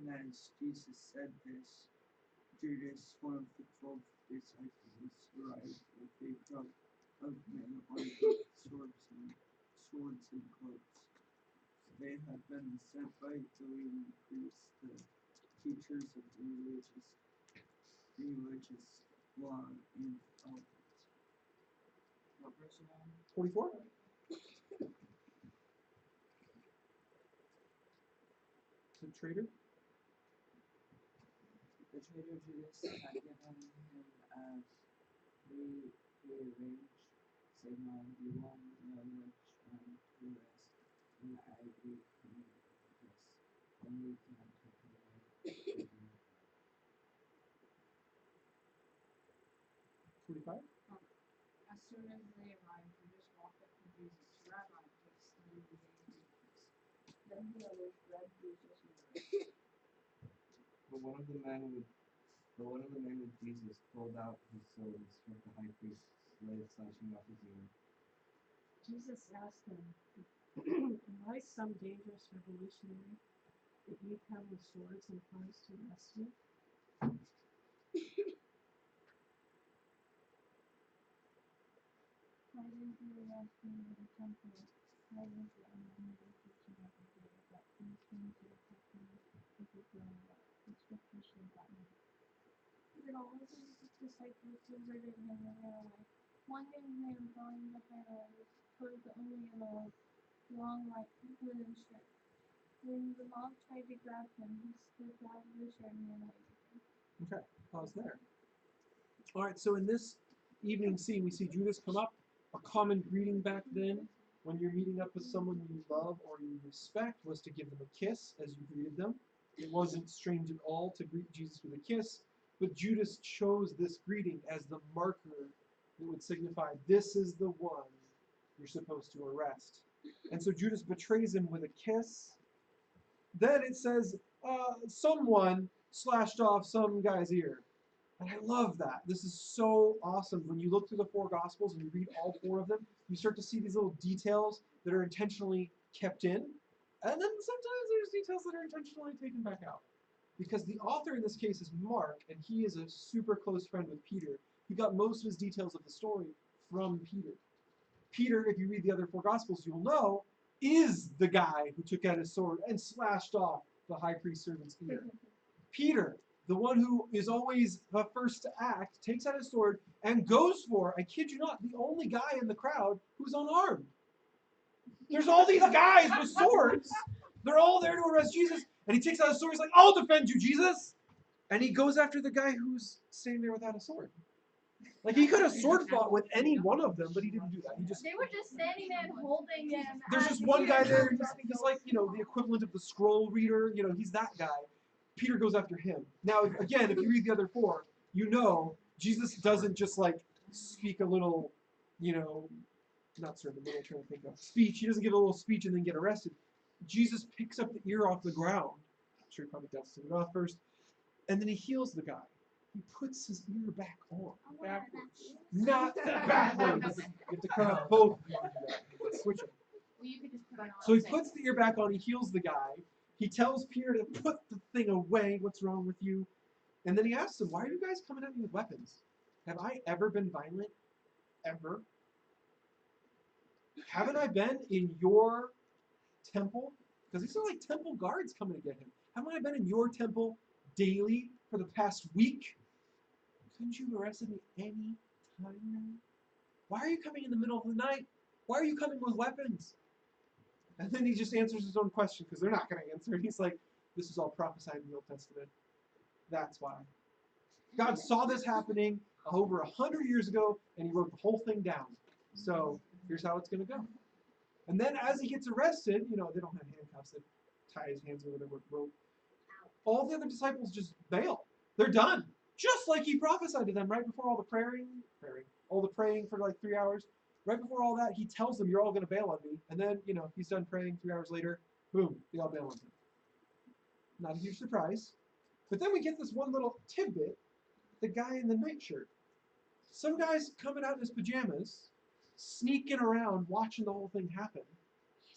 as Jesus said this, Judas, one of the 12 disciples, arrived with a drug of many armed with swords and cloaks. They had been sent by the leading priests, the teachers of religious law, and elders. What verse are you on? 44? The traitor? The traitor Judas had given him as prearranged signal. You won't know which one to arrest, and I agree with this. Only can take it away. 45? As soon as they arrived, Judas walked up to Jesus. Rabbi, what's the name of the increase? Then the others grabbed Jesus and arrested. But one of the men with Jesus pulled out his sword and struck the high priest's slave, slashing off his ear. Jesus asked him, am I some dangerous revolutionary that you come with swords and cars to arrest me? Why didn't you arrest me in the temple? Why was the unlimited teaching every day that these things would happen if you grown up? The scriptures say that me. Then all of his disciples deserted him and ran away. One young man following behind others towards the only in a long white linen shirt. When the mob tried to grab him, he slipped out of the shirt and ran away with him. Okay, pause there. All right, so in this evening scene, we see Judas come up. A common greeting back then, when you're meeting up with someone you love or you respect, was to give them a kiss as you greeted them. It wasn't strange at all to greet Jesus with a kiss, but Judas chose this greeting as the marker that would signify this is the one you're supposed to arrest. And so Judas betrays him with a kiss. Then it says, someone slashed off some guy's ear. And I love that. This is so awesome. When you look through the four Gospels and you read all four of them, you start to see these little details that are intentionally kept in. And then sometimes there's details that are intentionally taken back out. Because the author in this case is Mark, and he is a super close friend with Peter. He got most of his details of the story from Peter. Peter, if you read the other four Gospels, you'll know, is the guy who took out his sword and slashed off the high priest's servant's ear. Peter, the one who is always the first to act, takes out his sword and goes for, I kid you not, the only guy in the crowd who's unarmed. There's all these guys with swords. They're all there to arrest Jesus. And he takes out his sword. He's like, I'll defend you, Jesus. And he goes after the guy who's standing there without a sword. Like, he could have sword fought with any one of them, but he didn't do that. He just... They were just standing there and holding him. There's just one guy there. He's like, the equivalent of the scroll reader. He's that guy. Peter goes after him. Now, again, if you read the other four, Jesus doesn't just speak a little, not sermon, what am I trying to think of? Speech. He doesn't give a little speech and then get arrested. Jesus picks up the ear off the ground. I'm sure he probably dusts it off first. And then he heals the guy. He puts his ear back on. Backwards. Not backwards. You have to cut off both. Switch them. Well, you could just put on So he puts the ear back on. He heals the guy. He tells Peter to put the thing away. What's wrong with you? And then he asks him, why are you guys coming at me with weapons? Have I ever been violent? Ever? Haven't I been in your temple? Because these are like temple guards coming to get him. Haven't I been in your temple daily for the past week? Couldn't you have arrested me any time now? Why are you coming in the middle of the night? Why are you coming with weapons? And then he just answers his own question because they're not going to answer. He's like, this is all prophesied in the Old Testament. That's why. God saw this happening over 100 years ago, and he wrote the whole thing down. So here's how it's going to go. And then as he gets arrested, they don't have handcuffs. They tie his hands or whatever with rope. All the other disciples just bail. They're done. Just like he prophesied to them right before all the praying for like 3 hours. Right before all that, he tells them, you're all going to bail on me. And then, he's done praying 3 hours later. Boom, they all bail on him. Not a huge surprise. But then we get this one little tidbit. The guy in the nightshirt. Some guy's coming out in his pajamas, sneaking around, watching the whole thing happen.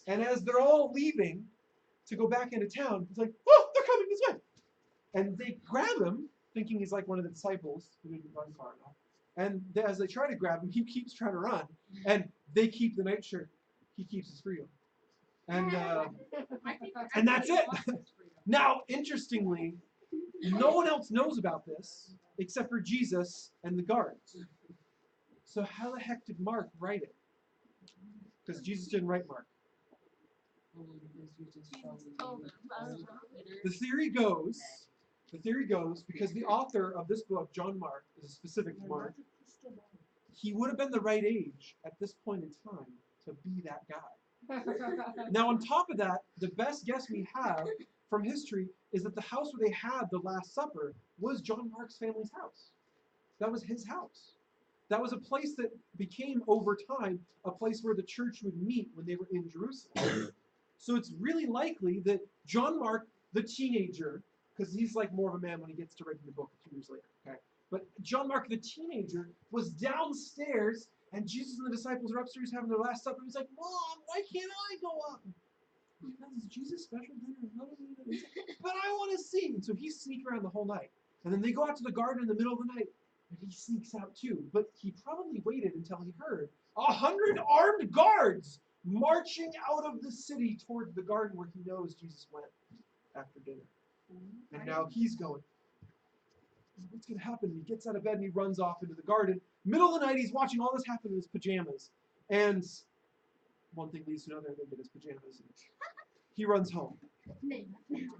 And as they're all leaving to go back into town, he's like, oh, they're coming this way. And they grab him, thinking he's like one of the disciples who didn't run far enough. And as they try to grab him, he keeps trying to run. And They keep the nightshirt. He keeps his freedom. And I think and that's it. lost his freedom. Now, interestingly, no one else knows about this except for Jesus and the guards. So how the heck did Mark write it? Because Jesus didn't write Mark. Only because you just probably told knew him. I don't all know. The theory goes, because the author of this book, John Mark, is a specific Mark, he would have been the right age at this point in time to be that guy. Now, on top of that, the best guess we have from history is that the house where they had the Last Supper was John Mark's family's house. That was his house. That was a place that became, over time, a place where the church would meet when they were in Jerusalem. So it's really likely that John Mark, the teenager, because he's like more of a man when he gets to writing the book a few years later, okay? But John Mark, the teenager, was downstairs, and Jesus and the disciples are upstairs having their Last Supper. He's like, Mom, why can't I go up? Because it's Jesus' special dinner. But I want to see. And so he sneaks around the whole night. And then they go out to the garden in the middle of the night, and he sneaks out too. But he probably waited until he heard 100 armed guards marching out of the city toward the garden where he knows Jesus went after dinner. And now he's going, what's going to happen? And he gets out of bed and he runs off into the garden. Middle of the night, he's watching all this happen in his pajamas. And one thing leads to another, they get his pajamas. And he runs home.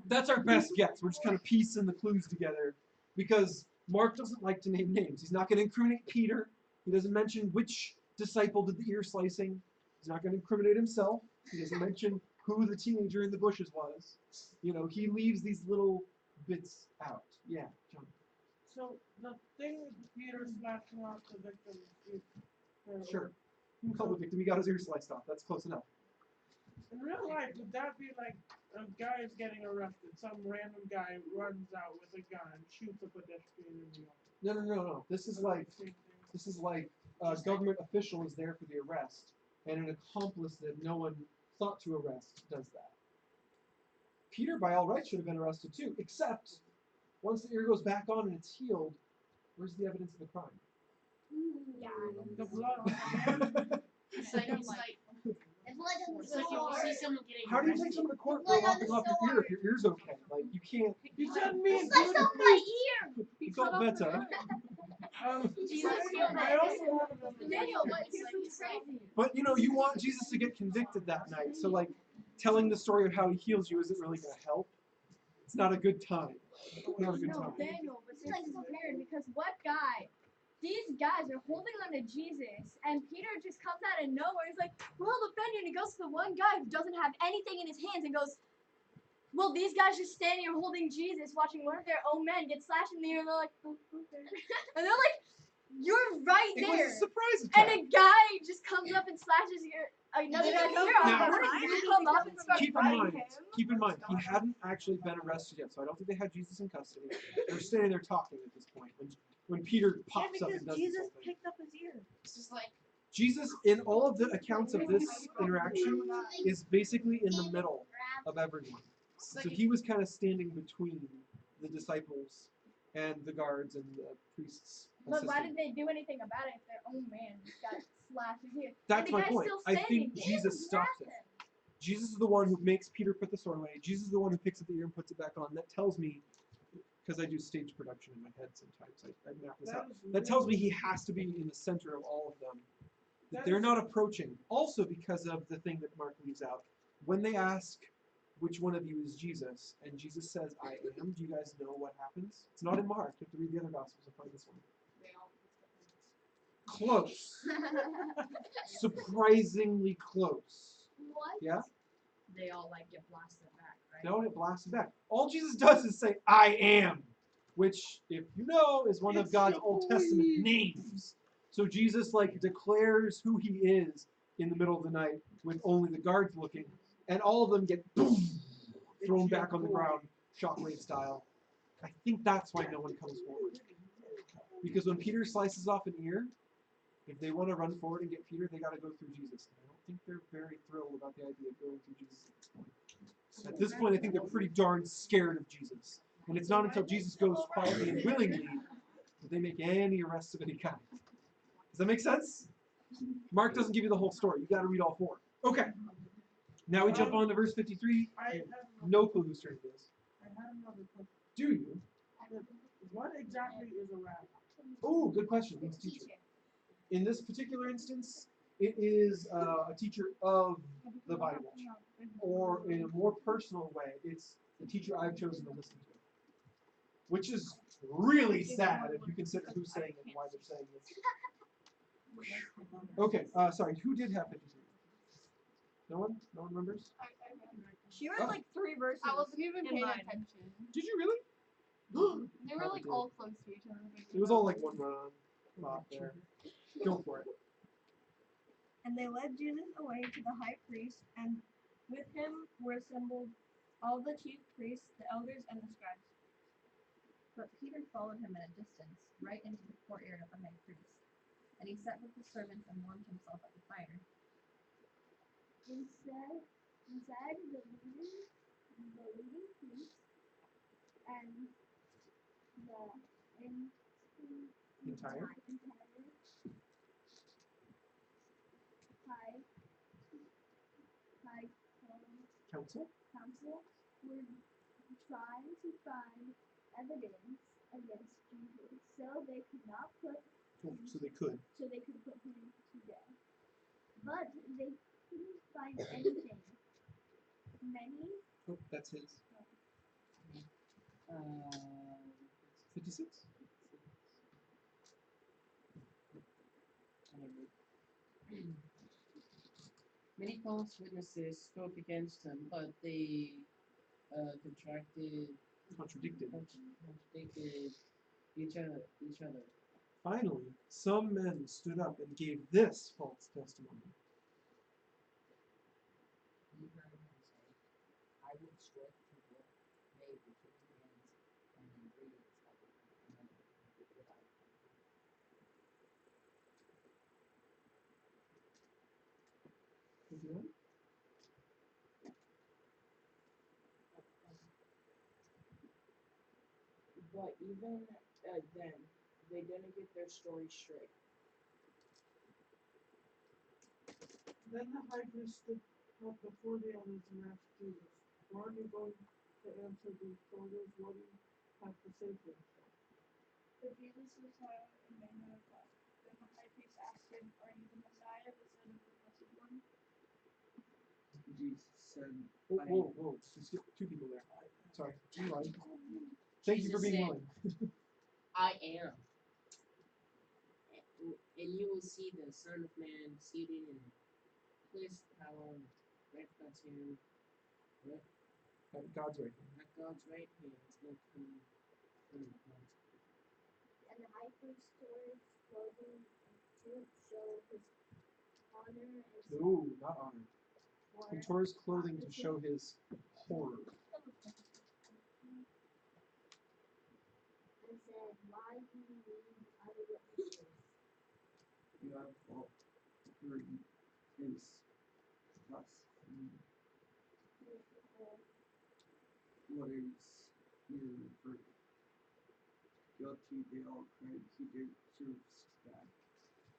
That's our best guess. We're just kind of piecing the clues together because Mark doesn't like to name names. He's not going to incriminate Peter. He doesn't mention which disciple did the ear slicing. He's not going to incriminate himself. He doesn't mention who the teenager in the bushes was. You know, he leaves these little bits out. Yeah, John. So the thing with Peter slashing off the victim is Sure. You can call the victim. He got his ear sliced off. That's close enough. in real life, would that be like a guy is getting arrested, some random guy runs out with a gun, shoots a pedestrian in the arm? No. This is like a government official is there for the arrest, and an accomplice that no one thought to arrest does that. Peter, by all rights, should have been arrested too, except once the ear goes back on and it's healed, where's the evidence of the crime? Yeah. The blood on the hand. It's like, It's blood on the it's like if you see someone getting How do you arrested. take someone to court Blood for on lopping the off your ear sword. if your ear's okay? Like, you can't. You said me. It's like on my ear! You got better. Jesus healed I also want to Daniel, but it's crazy. But, you know, you want Jesus to get convicted that night. So, like, telling the story of how he heals you isn't really going to help. It's not a good time. Not a good No, time. Daniel, but it's like so weird because what guy? These guys are holding on to Jesus, and Peter just comes out of nowhere. He's like, "Well, defend you," and he goes to the one guy who doesn't have anything in his hands and goes, "Well, these guys just standing here holding Jesus, watching one of their own men get slashed in the ear." And they're like, "Oh, okay," and they're like, "You're right It there." was a surprise And attack. a guy just comes up and slashes another Did I guy's come ear from off. Now- Wouldn't you come up and start Keep in fighting mind, him? he hadn't actually been arrested yet, so I don't think they had Jesus in custody. They're standing there talking at this point when Peter pops up and does this whole thing. picked up his ear. It's just like, Jesus, in all of the accounts of this interaction, is basically in the middle of everyone. it's So like he was kind of standing between the disciples and the guards and the priests. But why assisting. did they do anything about it if their own man just got slashed his ear? That's and the my guy's point. Still I standing. think Jesus stops it. Jesus is the one who makes Peter put the sword away. Jesus is the one who picks up the ear and puts it back on. That tells me, because I do stage production in my head sometimes, I map this out. That tells me he has to be in the center of all of them. That they're not approaching. Also because of the thing that Mark leaves out. When they ask, which one of you is Jesus? And Jesus says, I am. Do you guys know what happens? It's not in Mark. You have to read the other Gospels and find this one. Close. Surprisingly close. What? Yeah? they all like get blasted back, right? No, it blasts back. All Jesus does is say, I am. Which, if you know, is one of God's Old Testament names. So Jesus, like, declares who he is in the middle of the night with only the guards looking. And all of them get boom, thrown back on the ground, shockwave style. I think that's why no one comes forward. Because when Peter slices off an ear, if they want to run forward and get Peter, they got to go through Jesus. And I don't think they're very thrilled about the idea of going through Jesus at this point. At this point, I think they're pretty darn scared of Jesus. And it's not until Jesus goes quietly and willingly that they make any arrests of any kind. Does that make sense? Mark doesn't give you the whole story. You got to read all 4. Okay. Now we jump on to verse 53. No clue whose turn it is. I had another question. Do you? What exactly is a rabbi? Oh, good question. Means teacher. In this particular instance, it is a teacher of the Bible. Or in a more personal way, it's the teacher I've chosen to listen to. Which is really sad if you consider who's saying it and why they're saying it. Okay, sorry, who did have 53? No one? No one remembers? She read like 3 verses. I wasn't even paying attention. Did you really? They were like all close to each other. It was all like one run off there. Go for it. And they led Jesus away to the high priest, and with him were assembled all the chief priests, the elders, and the scribes. But Peter followed him at a distance, right into the courtyard of the high priest. And he sat with the servants and warmed himself at the fire. Inside the leading priests and the Entire high council? were trying to find evidence against Jesus, so they could put him to death. But they couldn't find anything. Many. Oh, that's his. 56? Many false witnesses spoke against him, but they contradicted each other. Finally, some men stood up and gave this false testimony. You heard him say, I will destroy the temple made with human hands and in 3 days I will make another without hands. 51? But even then, they didn't get their story straight. Then the high priest stood up before the elders and asked Jesus, "Why are you going to answer these soldiers? What do you have to say to us?" But Jesus was silent and made no reply. Then the high priest asked him, "Are you the Messiah, the Son of the Blessed One?" Jesus said, Whoa. Just skip 2 people there. Sorry. You're right. Thank you for being willing. I am. And you will see the Son of Man seated in place of power, right at God's hand, At God's right hand. at God's right hand, will come from the clouds. And the high priest tore his clothing to show his honor and No, not honor. He tore his clothing to show his horror. and said, "Why do you need other witnesses? you have all heard his blasphemy. What is your verdict? Guilty, they all cried, he deserves to die.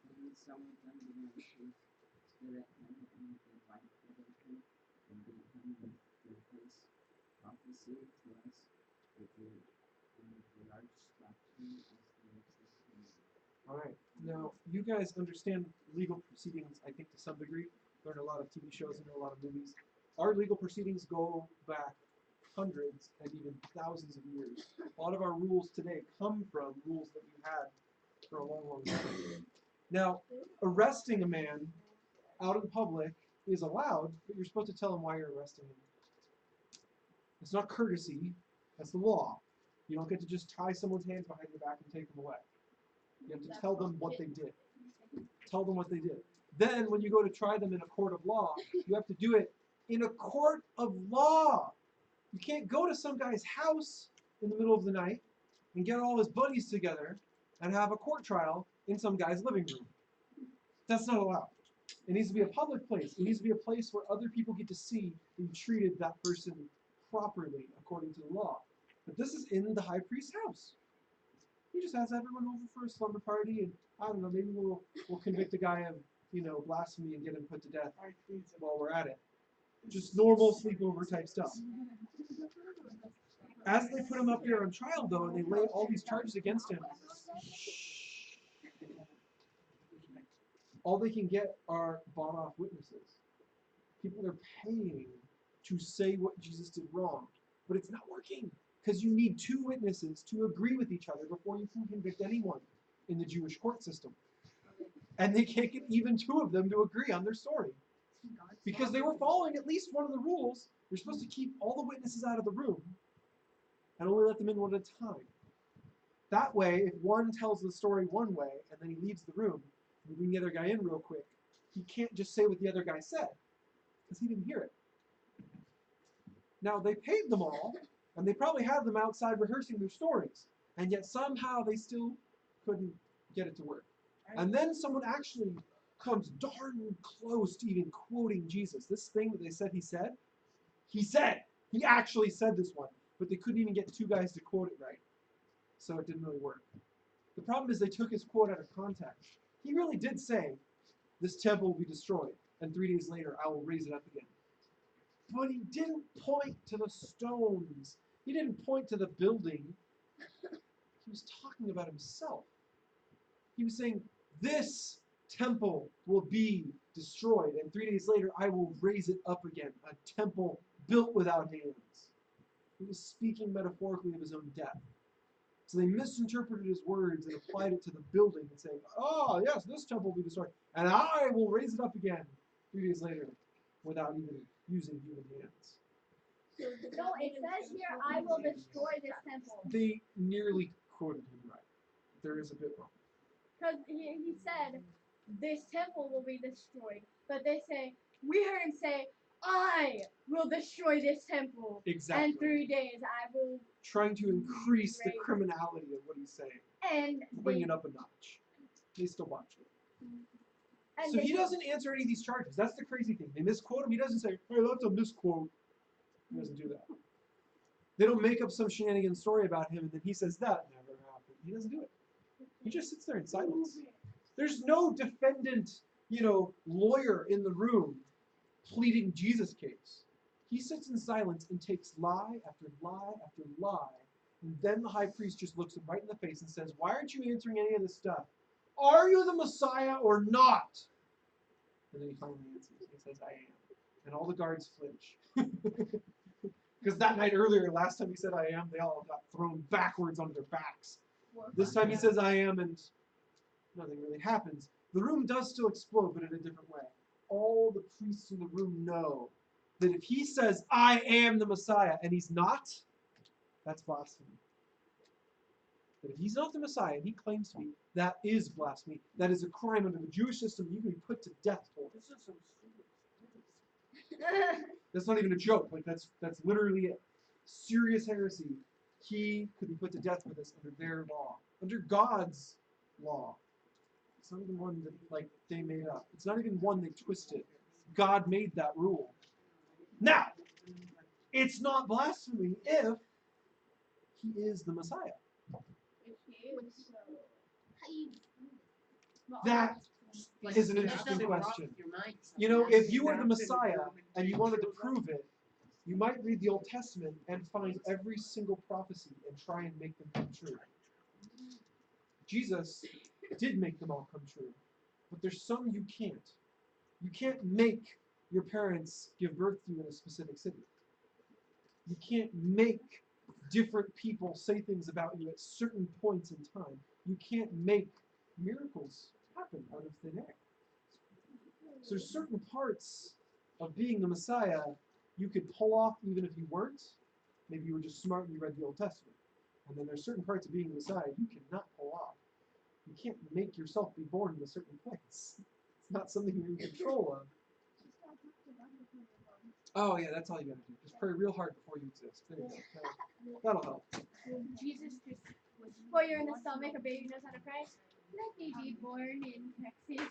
Then some of them began to spit at him and they blindfolded him and beat him with their false prophecy to us with the largest blasphemy as the works of Cuneo. Alright. Now, you guys understand legal proceedings, I think, to some degree. Learn a lot of TV shows and a lot of movies. Our legal proceedings go back hundreds and even thousands of years. A lot of our rules today come from rules that we've had for a long time. Now, arresting a man out in public is allowed, but you're supposed to tell him why you're arresting him. It's not courtesy, that's the law. You don't get to just tie someone's hands behind their back and take them away. You have to tell them what they did. Tell them what they did. Then, when you go to try them in a court of law, you have to do it in a court of law. You can't go to some guy's house in the middle of the night and get all his buddies together and have a court trial in some guy's living room. That's not allowed. It needs to be a public place. It needs to be a place where other people get to see that you treated that person properly according to the law. But this is in the high priest's house. He just has everyone over for a slumber party, and I don't know, maybe we'll convict a guy of blasphemy and get him put to death High treason. while we're at it. Just normal sleepover type stuff. As they put him up there on trial, though, and they lay all these charges against him, all they can get are bought-off witnesses. People are paying to say what Jesus did wrong, but it's not working because you need 2 witnesses to agree with each other before you can convict anyone in the Jewish court system. And they can't get even 2 of them to agree on their story because they were following at least one of the rules. You're supposed to keep all the witnesses out of the room and only let them in one at a time. That way, if one tells the story one way and then he leaves the room, and we bring the other guy in real quick, he can't just say what the other guy said because he didn't hear it. Now, they paid them all, and they probably had them outside rehearsing their stories, and yet somehow they still couldn't get it to work. And then someone actually comes darn close to even quoting Jesus. This thing that they said, he actually said this one, but they couldn't even get 2 guys to quote it right. So it didn't really work. The problem is they took his quote out of context. He really did say, this temple will be destroyed, and 3 days later I will raise it up again. But he didn't point to the stones. He didn't point to the building. He was talking about himself. He was saying, this temple will be destroyed, and 3 days later I will raise it up again, a temple built without hands. He was speaking metaphorically of his own death. So they misinterpreted his words and applied it to the building and saying, oh, yes, this temple will be destroyed, and I will raise it up again 3 days later without even using human hands. No, it says here, I will destroy this temple. They nearly quoted him right. There is a bit wrong. Because he said, this temple will be destroyed. But they say, we heard him say, I will destroy this temple. Exactly. And 3 days I will. Trying to increase the criminality of what he's saying. And bring it up a notch. They still botched it. And so he doesn't answer any of these charges. That's the crazy thing. They misquote him. He doesn't say, hey, that's a misquote. He doesn't do that. They don't make up some shenanigan story about him and then he says that never happened. He doesn't do it. He just sits there in silence. There's no defendant, lawyer in the room pleading Jesus' case. He sits in silence and takes lie after lie after lie. And then the high priest just looks him right in the face and says, why aren't you answering any of this stuff? Are you the Messiah or not? And then he finally answers. He says, I am. And all the guards flinch. Because that night earlier, last time he said I am, they all got thrown backwards on their backs. This time he says I am and nothing really happens. The room does still explode, but in a different way. All the priests in the room know that if he says I am the Messiah and he's not, that's blasphemy. That if he's not the Messiah and he claims to be, that is blasphemy. That is a crime under the Jewish system you can be put to death for. This is some That's not even a joke. Like that's literally a serious heresy. He could be put to death for this under their law, under God's law. It's not even one that they made up. It's not even one they twisted. God made that rule. Now, it's not blasphemy if he is the Messiah. That is an interesting question. If you were the Messiah and you wanted to prove it, you might read the Old Testament and find every single prophecy and try and make them come true. Jesus did make them all come true, but there's some you can't. You can't make your parents give birth to you in a specific city. You can't make different people say things about you at certain points in time. You can't make miracles happen out of thin air. So there's certain parts of being the Messiah you could pull off even if you weren't. Maybe you were just smart and you read the Old Testament. And then there's certain parts of being the Messiah you cannot pull off. You can't make yourself be born in a certain place. It's not something you're in control of. Oh yeah, that's all you gotta do. Just pray real hard before you exist. There you go. That'll help. Jesus just was before you're in the stomach, a baby knows how to pray. Let me be born in Texas.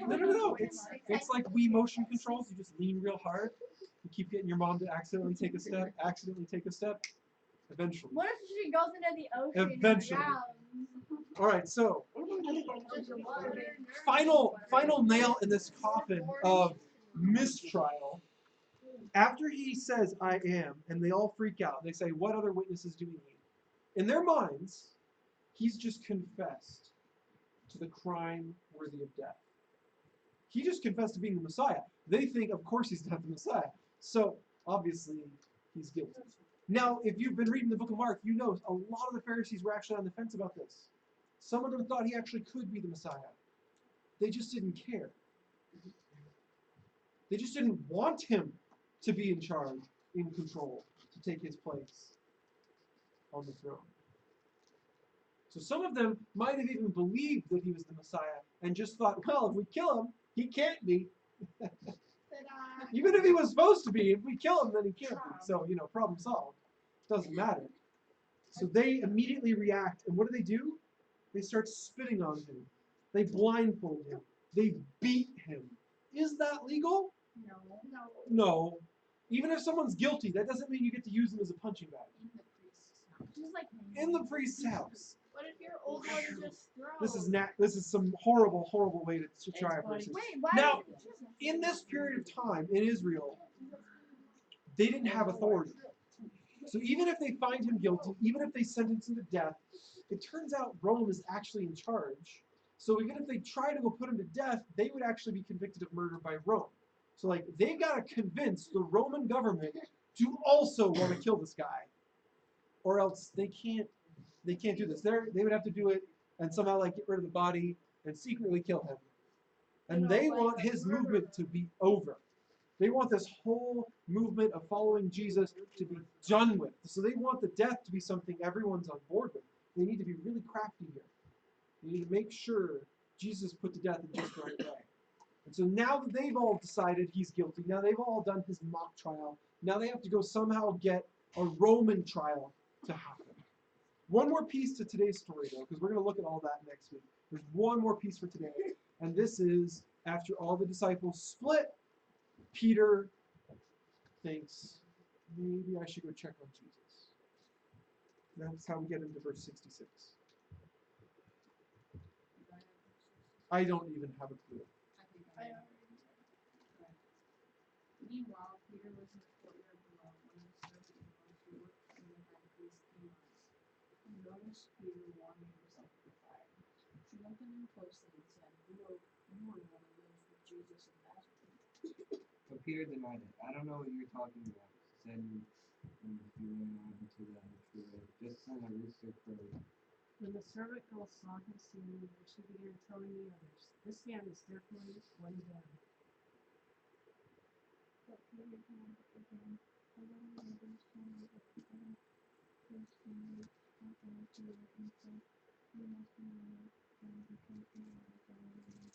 No. It's like Wii motion controls. You just lean real hard. You keep getting your mom to accidentally take a step. Eventually. What if she goes into the ocean Eventually. and drowns? All right, so final nail in this coffin of mistrial. After he says, I am, and they all freak out, they say, what other witnesses do we need? In their minds, he's just confessed to the crime worthy of death. He just confessed to being the Messiah. They think, of course, he's not the Messiah. So, obviously, he's guilty. Now, if you've been reading the book of Mark, you know a lot of the Pharisees were actually on the fence about this. Some of them thought he actually could be the Messiah. They just didn't care. They just didn't want him to be in charge, in control, to take his place on the throne. So some of them might have even believed that he was the Messiah and just thought, well, if we kill him, he can't be. Even if he was supposed to be, if we kill him, then he can't be. So, problem solved. Doesn't matter. So they immediately react, and what do? They start spitting on him. They blindfold him. They beat him. Is that legal? No. Even if someone's guilty, that doesn't mean you get to use them as a punching bag. In the priest's house. What if you're old enough to just throw? This is some horrible, horrible way to try a person. Wait, why? Now, in this period of time in Israel, they didn't have authority. So even if they find him guilty, even if they sentence him to death, it turns out Rome is actually in charge. So even if they try to go put him to death, they would actually be convicted of murder by Rome. So they've got to convince the Roman government to also want to kill this guy, or else they can't do this. They would have to do it and somehow get rid of the body and secretly kill him. And they want his movement to be over. They want this whole movement of following Jesus to be done with. So they want the death to be something everyone's on board with. They need to be really crafty here. They need to make sure Jesus put to death in just the right way. And so now that they've all decided he's guilty, now they've all done his mock trial, now they have to go somehow get a Roman trial to happen. One more piece to today's story, though, because we're going to look at all that next week. There's one more piece for today, and this is after all the disciples split, Peter thinks, maybe I should go check on Jesus. That's how we get into verse 66. I don't even have a clue. Meanwhile, Peter was in the courtyard below when the servant who worked for the high priest came on. He noticed Peter warming himself at the fire. She looked at him closely and said, You are one who lives with Jesus of Nazareth. But Peter denied it. I don't know what you're talking about. Said when he went on to the tree, just then a rooster crowed. When the servant girl saw him standing there, she began telling the others, This man is definitely one of them. But Peter denied it again. A little later, some of the other Christians out there who were and said, You must be one of them because you are Galilean.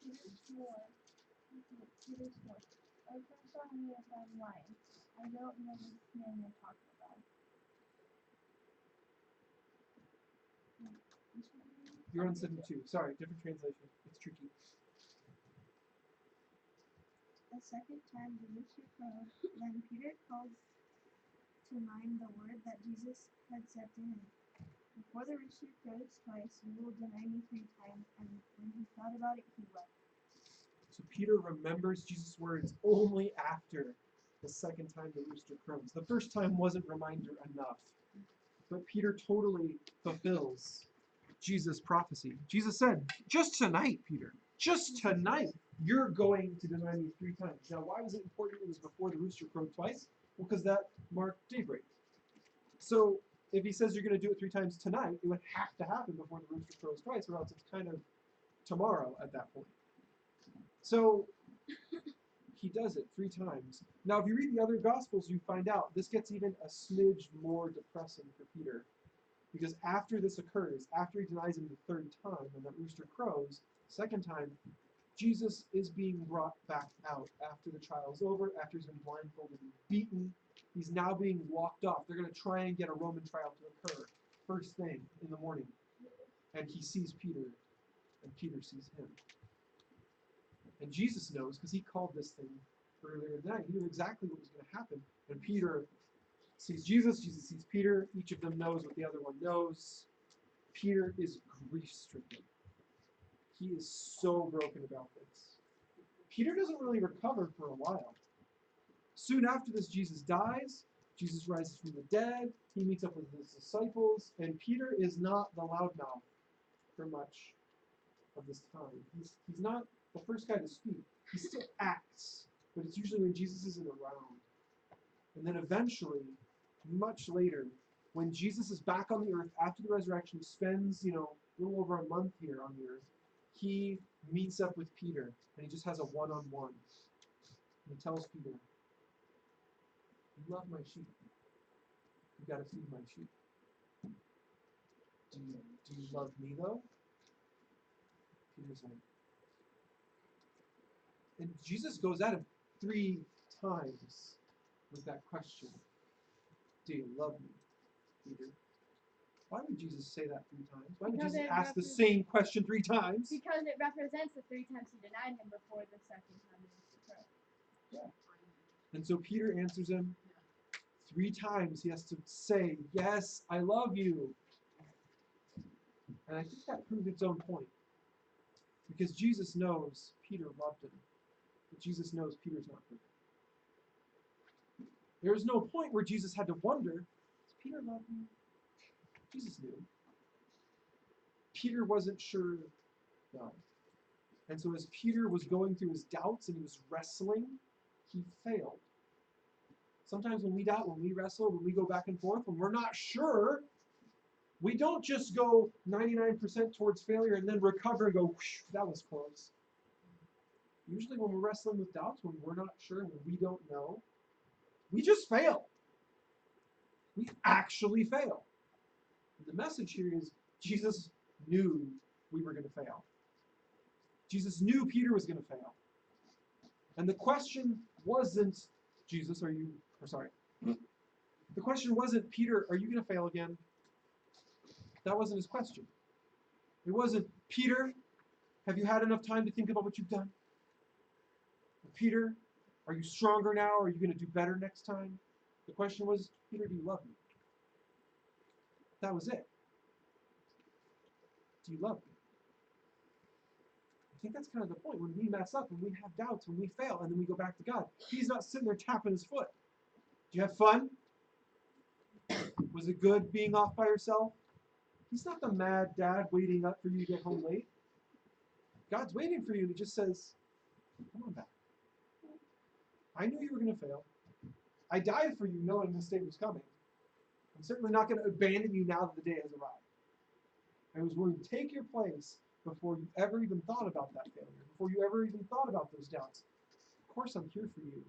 Peter swore. Oh, don't tell me if I'm lying. I don't know this man you're talking about. You're on 72. Sorry, different translation. It's tricky. The second time the rooster crowed, then Peter called to mind the word that Jesus had said to him. Before the rooster crows twice, you will deny me 3 times. And when he thought about it, he wept. So Peter remembers Jesus' words only after the second time the rooster crows. The first time wasn't reminder enough. But Peter totally fulfills Jesus' prophecy. Jesus said, just tonight, Peter, just tonight, you're going to deny me 3 times. Now, why was it important it was before the rooster crowed twice? Well, because that marked daybreak. So if he says you're going to do it 3 times tonight, it would have to happen before the rooster crows twice, or else it's kind of tomorrow at that point. So he does it 3 times. Now, if you read the other Gospels, you find out this gets even a smidge more depressing for Peter. Because after this occurs, after he denies him the 3rd time, and that rooster crows, 2nd time, Jesus is being brought back out after the trial is over, after he's been blindfolded and beaten. He's now being walked off. They're going to try and get a Roman trial to occur first thing in the morning. And he sees Peter, and Peter sees him. And Jesus knows, because he called this thing earlier in the night. He knew exactly what was going to happen. And Peter sees Jesus, Jesus sees Peter. Each of them knows what the other one knows. Peter is grief-stricken. He is so broken about this. Peter doesn't really recover for a while. Soon after this, Jesus dies. Jesus rises from the dead. He meets up with his disciples. And Peter is not the loudmouth for much of this time. He's not the first guy to speak. He still acts, but it's usually when Jesus isn't around. And then eventually, much later, when Jesus is back on the earth after the resurrection, he spends, a little over a month here on the earth, he meets up with Peter, and he just has a one-on-one. And he tells Peter, "You love my sheep. You got to feed my sheep. Do you love me, though?" Peter's like, and Jesus goes at him 3 times with that question. Do you love me, Peter? Why would Jesus say that 3 times? Why would Because Jesus it ask the same question 3 times? Because it represents the 3 times he denied him before the second time he was betrayed. Yeah. And so Peter answers him 3 times. He has to say, "Yes, I love you." And I think that proved its own point. Because Jesus knows Peter loved him. But Jesus knows Peter's not perfect. There was no point where Jesus had to wonder, does Peter love me? Jesus knew. Peter wasn't sure, no. And so as Peter was going through his doubts and he was wrestling, he failed. Sometimes when we doubt, when we wrestle, when we go back and forth, when we're not sure, we don't just go 99% towards failure and then recover and go, that was close. Usually when we're wrestling with doubts, when we're not sure, when we don't know, we just fail. We actually fail. And the message here is Jesus knew we were going to fail. Jesus knew Peter was going to fail. And the question wasn't, the question wasn't, Peter, are you going to fail again? That wasn't his question. It wasn't, Peter, have you had enough time to think about what you've done? Or, Peter, are you stronger now? Are you going to do better next time? The question was, Peter, do you love me? That was it. Do you love me? I think that's kind of the point. When we mess up, when we have doubts, when we fail, and then we go back to God, he's not sitting there tapping his foot. Do you have fun? Was it good being off by yourself? He's not the mad dad waiting up for you to get home late. God's waiting for you, and he just says, come on back. I knew you were going to fail. I died for you knowing this day was coming. I'm certainly not going to abandon you now that the day has arrived. I was willing to take your place before you ever even thought about that failure, before you ever even thought about those doubts. Of course I'm here for you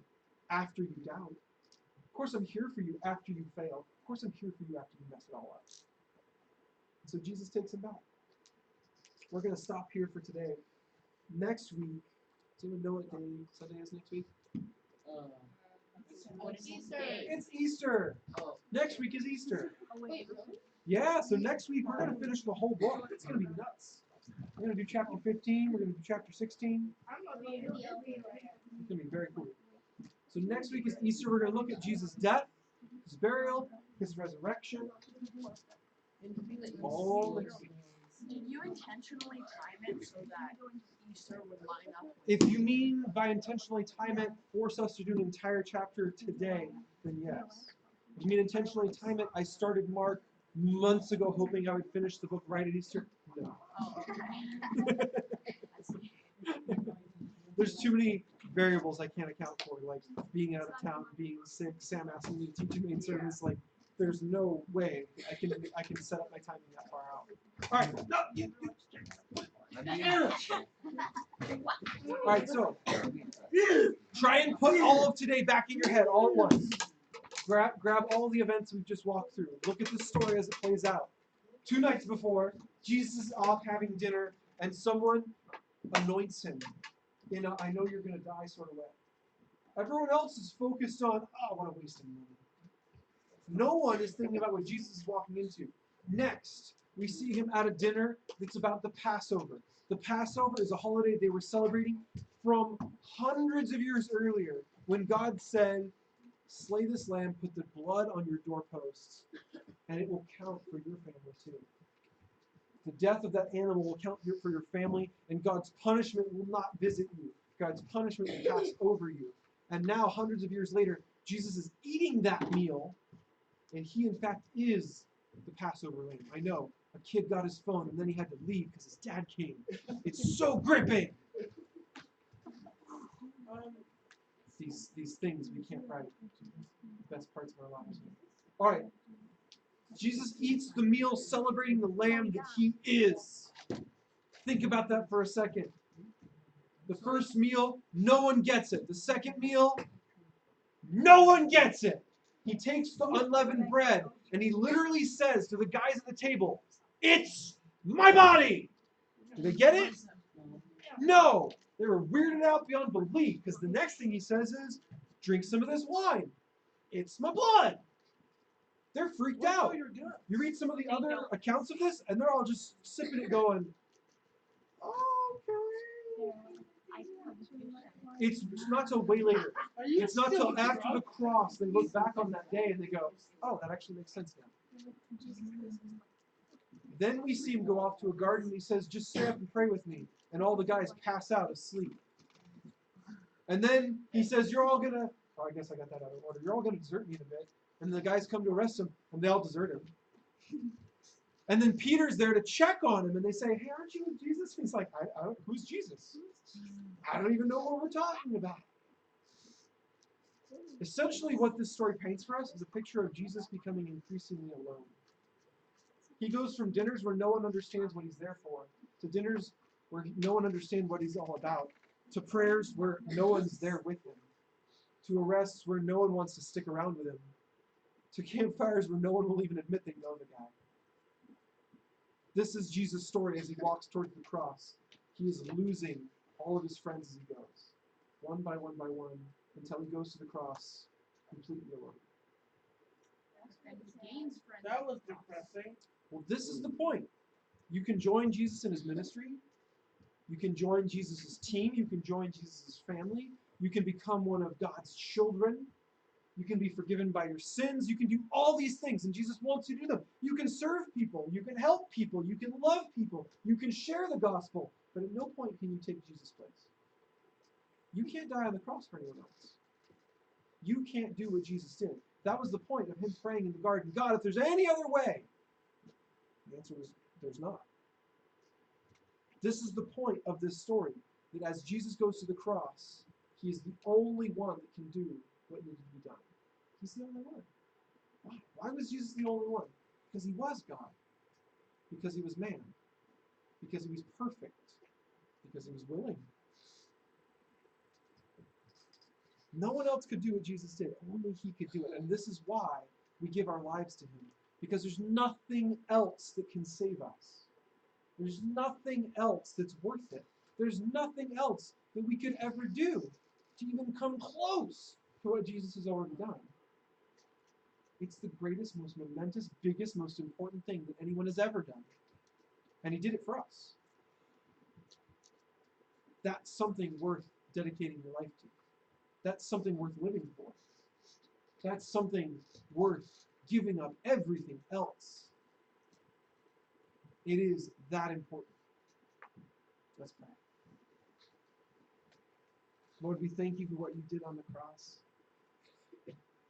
after you doubt. Of course I'm here for you after you fail. Of course I'm here for you after you mess it all up. And so Jesus takes him back. We're going to stop here for today. Next week, does anyone know what day Sunday is next week? What is Easter. It's Easter. Oh. Next week is Easter. Wait, really? Yeah, so next week we're going to finish the whole book. It's going to be nuts. We're going to do chapter 15. We're going to do chapter 16. It's going to be very cool. So next week is Easter. We're going to look at Jesus' death, his burial, his resurrection. All next week. Did you intentionally time it so that Easter would line up? If you mean by intentionally time it, force us to do an entire chapter today, then yes. If you mean intentionally time it, I started Mark months ago hoping I would finish the book right at Easter. No. Oh, okay. There's too many variables I can't account for, like being out of town, being sick, Sam asking me to teach a main service. Like, there's no way I can set up my timing that far out. All right, no, all right, so try and put all of today back in your head all at once. Grab all the events we've just walked through. Look at the story as it plays out. 2 nights before, Jesus is off having dinner, and someone anoints him in a I know you're going to die sort of way. Everyone else is focused on, oh, what a waste of money. No one is thinking about what Jesus is walking into. Next, we see him at a dinner that's about the Passover. The Passover is a holiday they were celebrating from hundreds of years earlier when God said, slay this lamb, put the blood on your doorposts, and it will count for your family too. The death of that animal will count for your family, and God's punishment will not visit you. God's punishment will pass over you. And now, hundreds of years later, Jesus is eating that meal, and he, in fact, is the Passover lamb. I know. A kid got his phone, and then he had to leave because his dad came. It's so gripping. These things we can't write. The best parts of our lives. All right. Jesus eats the meal celebrating the lamb that he is. Think about that for a second. The first meal, no one gets it. The second meal, no one gets it. He takes the unleavened bread and he literally says to the guys at the table, "It's my body." Do they get it? No. They were weirded out beyond belief because the next thing he says is, "Drink some of this wine. It's my blood." They're freaked out. You read some of the other accounts of this, and they're all just sipping it going, okay. It's not till way later. It's not till after the cross they look back on that day and they go, oh, that actually makes sense now. Then we see him go off to a garden and he says, just stay up and pray with me. And all the guys pass out asleep. And then he says, you're all going to, oh, I guess I got that out of order. You're all going to desert me in a bit. And the guys come to arrest him and they all desert him. And then Peter's there to check on him and they say, hey, aren't you with Jesus? And he's like, I don't, who's Jesus? I don't even know what we're talking about. Essentially what this story paints for us is a picture of Jesus becoming increasingly alone. He goes from dinners where no one understands what he's there for, to dinners where no one understands what he's all about, to prayers where no one's there with him, to arrests where no one wants to stick around with him, to campfires where no one will even admit they know the guy. This is Jesus' story as he walks towards the cross. He is losing all of his friends as he goes, one by one, until he goes to the cross completely alone. That was depressing. Well, this is the point. You can join Jesus in his ministry. You can join Jesus' team. You can join Jesus' family. You can become one of God's children. You can be forgiven by your sins. You can do all these things, and Jesus wants you to do them. You can serve people. You can help people. You can love people. You can share the gospel. But at no point can you take Jesus' place. You can't die on the cross for anyone else. You can't do what Jesus did. That was the point of him praying in the garden. God, if there's any other way, the answer was, there's not. This is the point of this story, that as Jesus goes to the cross, he is the only one that can do what needed to be done. He's the only one. Why? Why was Jesus the only one? Because he was God. Because he was man. Because he was perfect. Because he was willing. No one else could do what Jesus did. Only he could do it. And this is why we give our lives to him. Because there's nothing else that can save us. There's nothing else that's worth it. There's nothing else that we could ever do to even come close to what Jesus has already done. It's the greatest, most momentous, biggest, most important thing that anyone has ever done. And he did it for us. That's something worth dedicating your life to. That's something worth living for. That's something worth giving up everything else. It is that important. Let's pray. Lord, we thank you for what you did on the cross.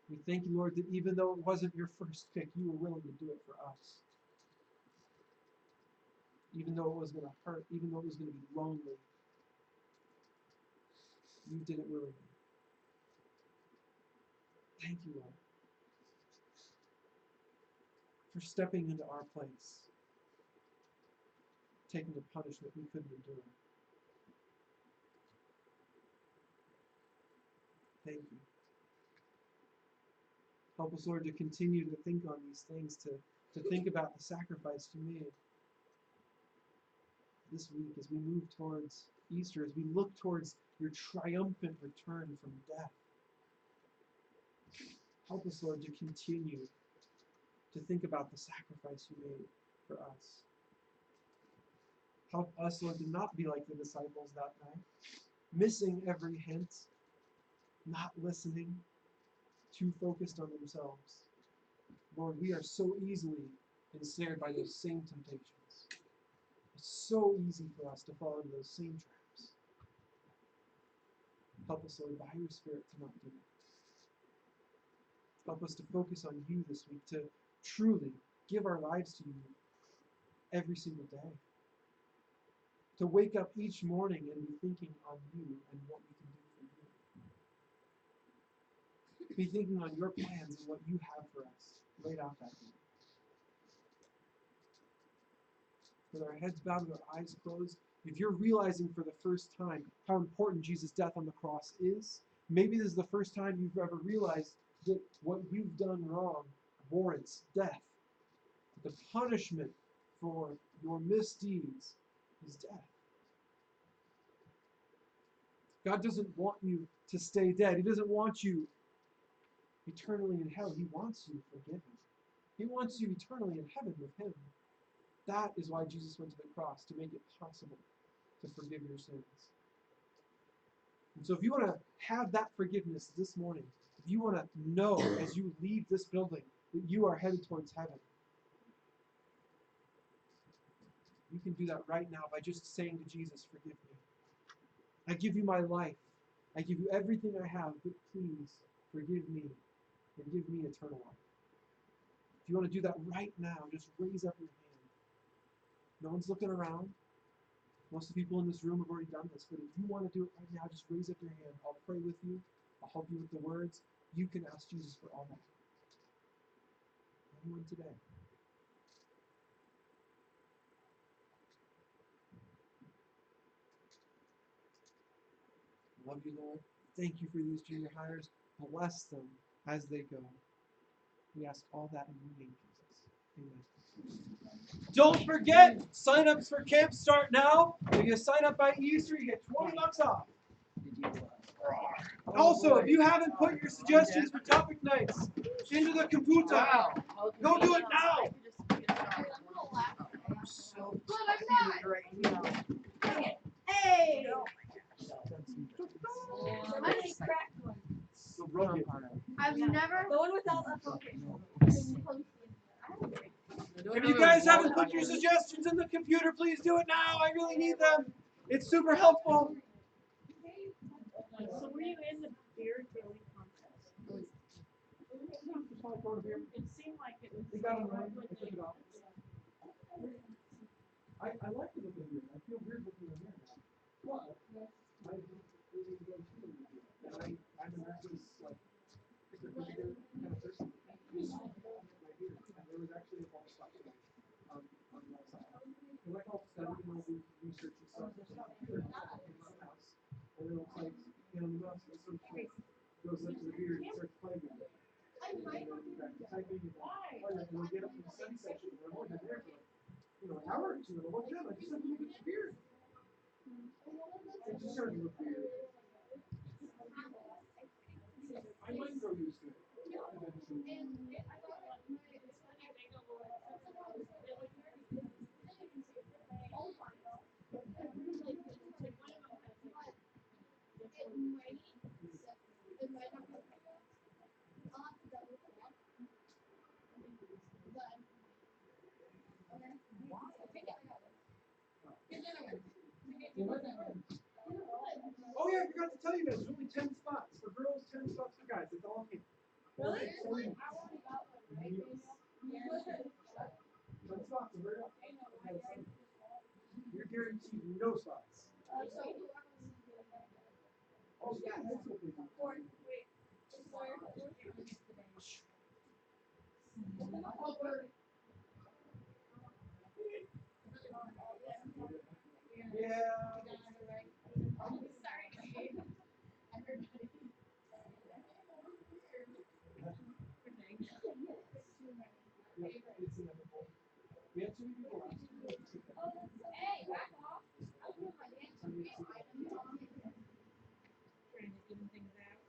We thank you, Lord, that even though it wasn't your first pick, you were willing to do it for us. Even though it was going to hurt, even though it was going to be lonely, you did it willingly. Thank you, Lord, for stepping into our place, taking the punishment we couldn't endure. Thank you. Help us, Lord, to continue to think on these things, to think about the sacrifice you made this week as we move towards Easter, as we look towards your triumphant return from death. Help us, Lord, to continue to think about the sacrifice you made for us. Help us, Lord, to not be like the disciples that night, missing every hint, not listening, too focused on themselves. Lord, we are so easily ensnared by those same temptations. so easy for us to fall into those same traps. Help us, Lord, by your Spirit to not do it. Help us to focus on you this week, to truly give our lives to you every single day. To wake up each morning and be thinking on you and what we can do for you. Be thinking on your plans and what you have for us laid out that day. With our heads bowed and our eyes closed, if you're realizing for the first time how important Jesus' death on the cross is, maybe this is the first time you've ever realized that what you've done wrong warrants death. The punishment for your misdeeds is death. God doesn't want you to stay dead. He doesn't want you eternally in hell. He wants you forgiven. He wants you eternally in heaven with him. That is why Jesus went to the cross, to make it possible to forgive your sins. And so if you want to have that forgiveness this morning, if you want to know as you leave this building that you are headed towards heaven, you can do that right now by just saying to Jesus, forgive me. I give you my life. I give you everything I have, but please forgive me and give me eternal life. If you want to do that right now, just raise up your hand. No one's looking around. Most of the people in this room have already done this, but if you want to do it right now, just raise up your hand. I'll pray with you. I'll help you with the words. You can ask Jesus for all that. Anyone today? Love you, Lord. Thank you for these junior hires. Bless them as they go. We ask all that in your name, Jesus. Amen. Don't forget, sign-ups for camp start now. If you sign up by Easter, you get $20 off. Also, if you haven't put your suggestions for topic nights into the computer, go do it now. Hey! I just cracked one. I've never. The one without a focus. If you guys haven't put your suggestions in the computer, please do it now. I really need them. It's super helpful. So were you in the beer grilling contest? It seemed like it was. They got them right. I took it off. I like to look in here. I feel weird looking in here now. What? I really need to go to the computer. And I'm an artist, like, kind of person. Right here. And there was actually a ball stuck on the outside. Because I call study and all these research and stuff. There's not a computer in the mouse. And then it's like, you know, the mouse is sort of like, goes up to the beard and starts playing with it. And then you got the typing and then we get up to the study section where I'm only been there for like, you know, an hour or two. And I'm like, damn, I just have to look at the beard. It just started to look weird. I might grow used to it eventually. Oh yeah, I forgot to tell you guys, there's only 10 spots for girls, 10 spots for guys. It's all camp. Really? 10 spots, hurry up. You're guaranteed no spots. Oh yeah, that's what they do. Yeah. Yep, it's inevitable. We had 2 people last year. Hey, back off. Trying to even things out.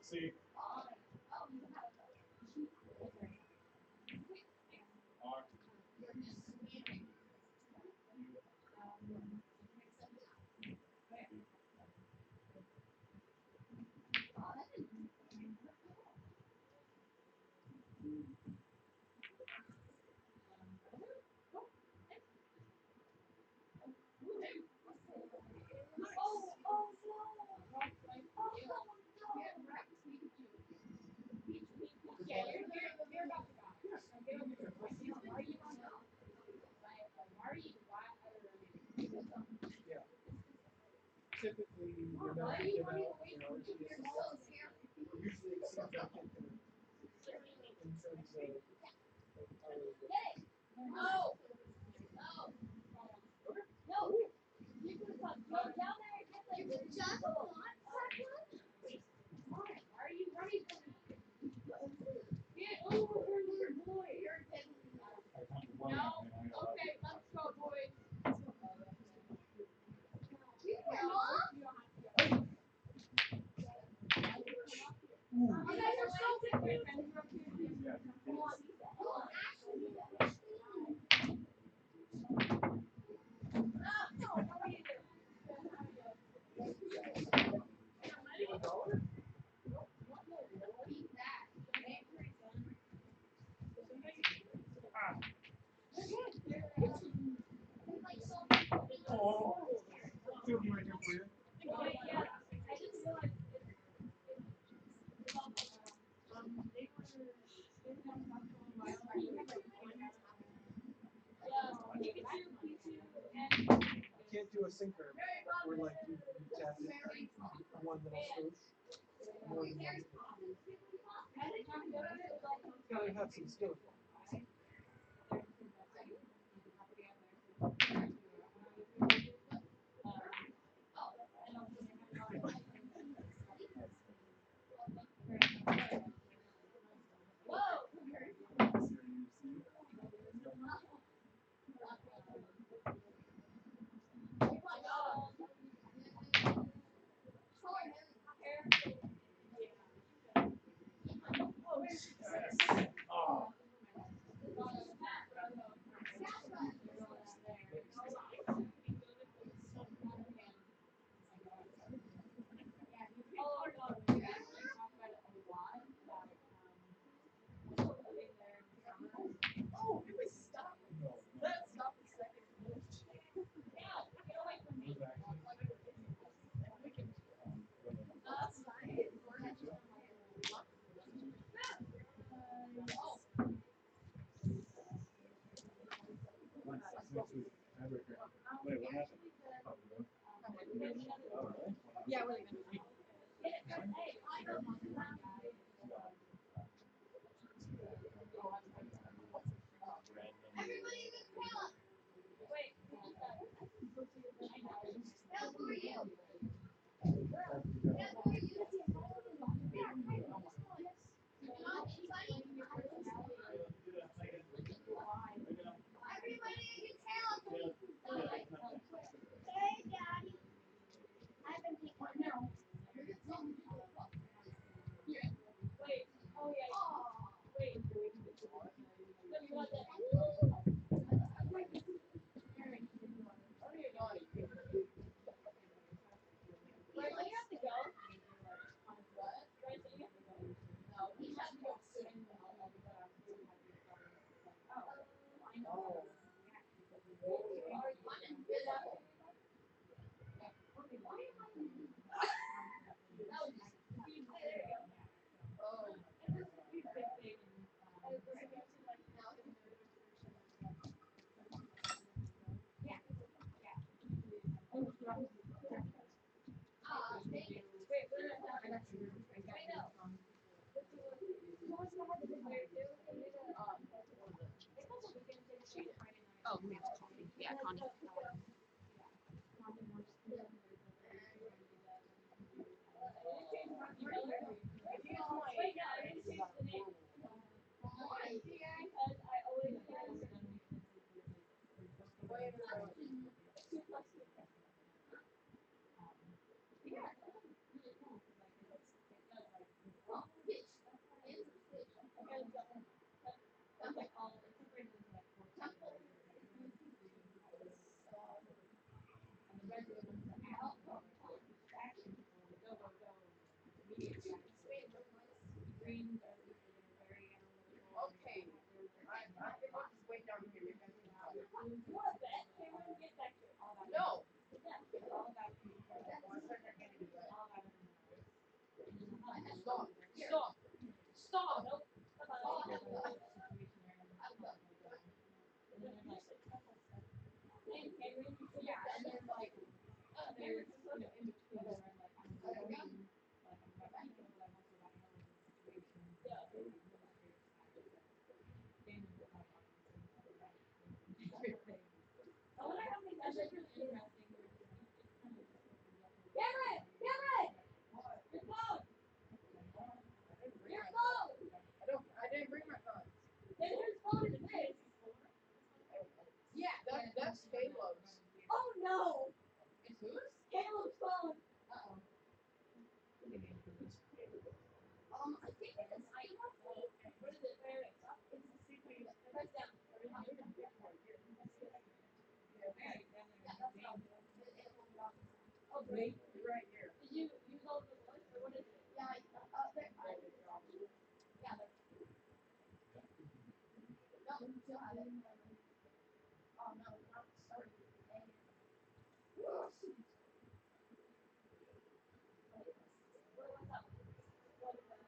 See. Typically, you're not going to give out, usually exceeds our kid in terms of right here for you. Can't do a sinker where like you tap it one little swoosh. More than one. Gotta have some skill. Oh. Wait, what happened? Yeah, really. Oh, we have coffee. Yeah. You want to bet? Cameron, get back here. No. Yeah. Stop. Stop. Stop. Nope. And Cameron, yeah, and then like, Cameron's just like in between. I wonder how many times that's really interesting. Cameron! Cameron! Your phone! Your phone! I didn't bring my phone. Then whose phone is this? Yeah, that's Caleb's. Oh no! It's whose? Caleb's phone! Uh-oh. I think it's an iPhone. What is it? Where it's up? It's the secret. Press down. Yeah, that's not good. It will drop. Oh, great. You're right here. Did you use all the voice or what is it? Yeah, there. Yeah, there. No, we still have it. Oh no, not started. Dang it. What's that? What is that?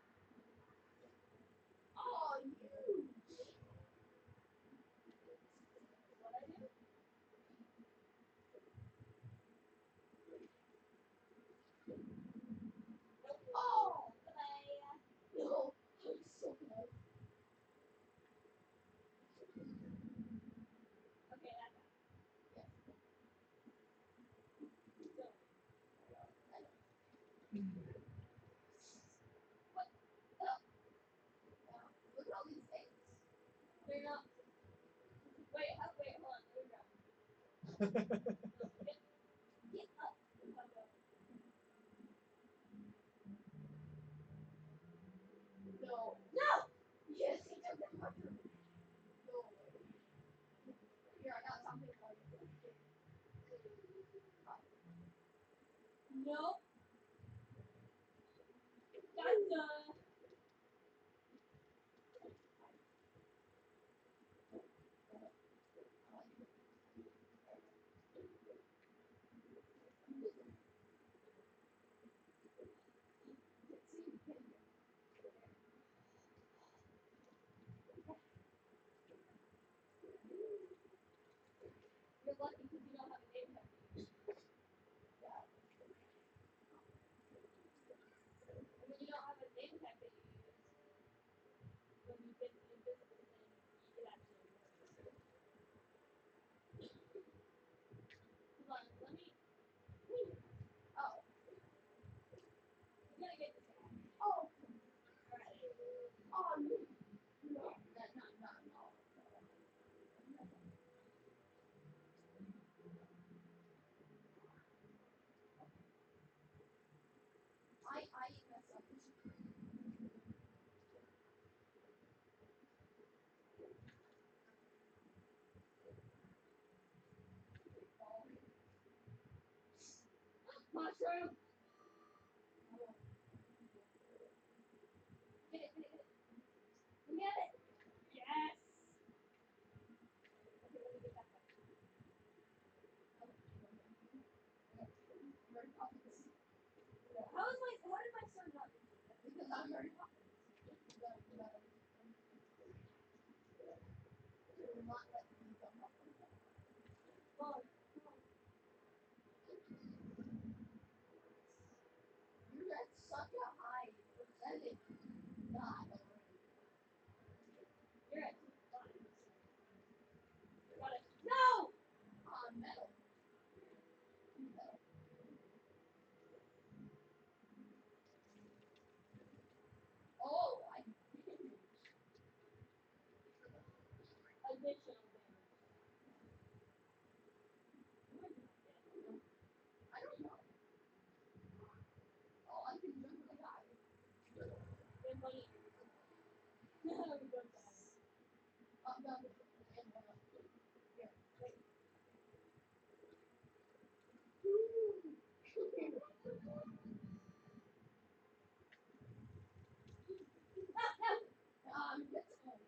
Oh, you! What I do? Oh, no, I'm so close. Okay, that's that. Yes. So, what? No. Look at all these things. They're not. Wait, hold on. Let me grab them. Get up. No. No! Yes, he took them from me. No way. Here, I got something for you. Nope. Gotcha. You're lucky because you don't have a name tag. Yeah. And when you don't have a name tag that you use, when you get the invisible thing, it actually works. Hold on, let me. Oh. You gotta get this guy. Oh. Alright. Oh, no. No. No. I messed up. Mushroom! Get it. Get it! Yes! Okay, let me get back up. Mary Poppins. How did my son not do that? Because I'm Mary Poppins. You will not let me jump up on that. Come on. You got such a high percentage. Not already. You're at 5. Got it. No! On metal. Metal. Oh, I damage. Additional damage. I don't know. Oh, I can jump really high. Then money. No, we don't die. No. Here, wait.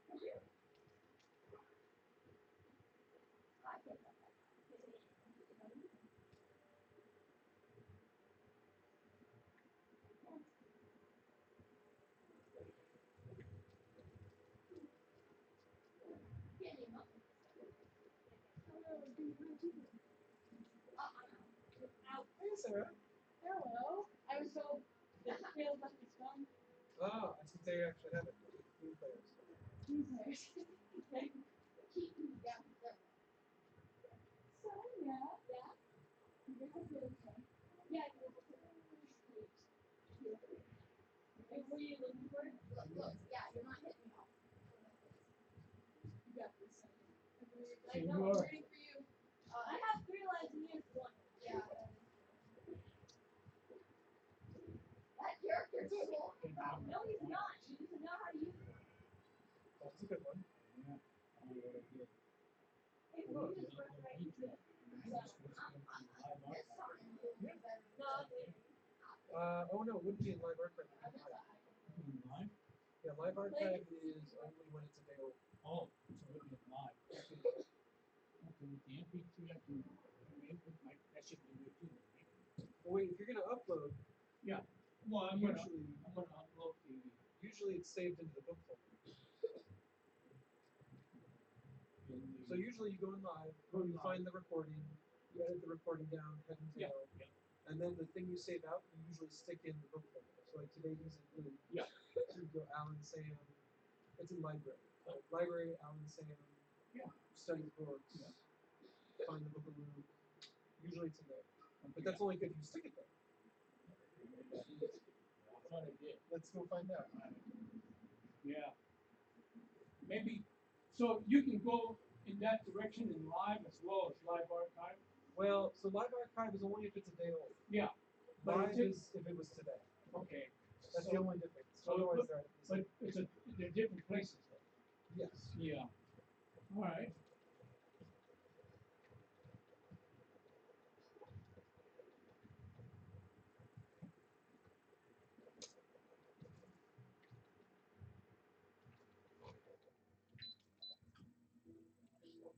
Come here. Hi. Hey, Sarah. Hello. I was told that feels like it's fun. Oh, I think they actually have it. New players. Yeah. So yeah. You're gonna feel okay. Yeah. What are you looking for? Look. Yeah, you're not hitting me off. You got this. I know. I'm rooting for you. I have 3 lives and you have 1. Yeah. That character's cool. No, he's not. He doesn't know how to use it. That's a good one. Hey, we just went right into it. This time will be better. Not Oh no, it wouldn't be in live archive. Yeah, live archive is only when it's available. Oh, so it would be live. Okay, with the MP3 I can that should be good too, right? Well, wait, if you're gonna upload, Yeah. Well, I'm gonna upload the. usually it's saved into the book folder. So usually you go in live, you find the recording, you edit the recording down, head and tail, and then the thing you save out, you usually stick in the book folder. So like today he's in blue. Yeah. So you go Alan Sam. It's in library. Library, Alan Sam. Yeah. Studies books. Yeah. Find the book of Luke. Usually it's in there. But that's only good if you stick it there. I thought I did. Let's go find out. Yeah. Maybe so you can go in that direction in live as well as live archive. Well, so live archive is only if it's a day old. Yeah. Live is if it was today. Okay. That's the only difference. So Otherwise, but they're different places though. Yes. Yeah. All right.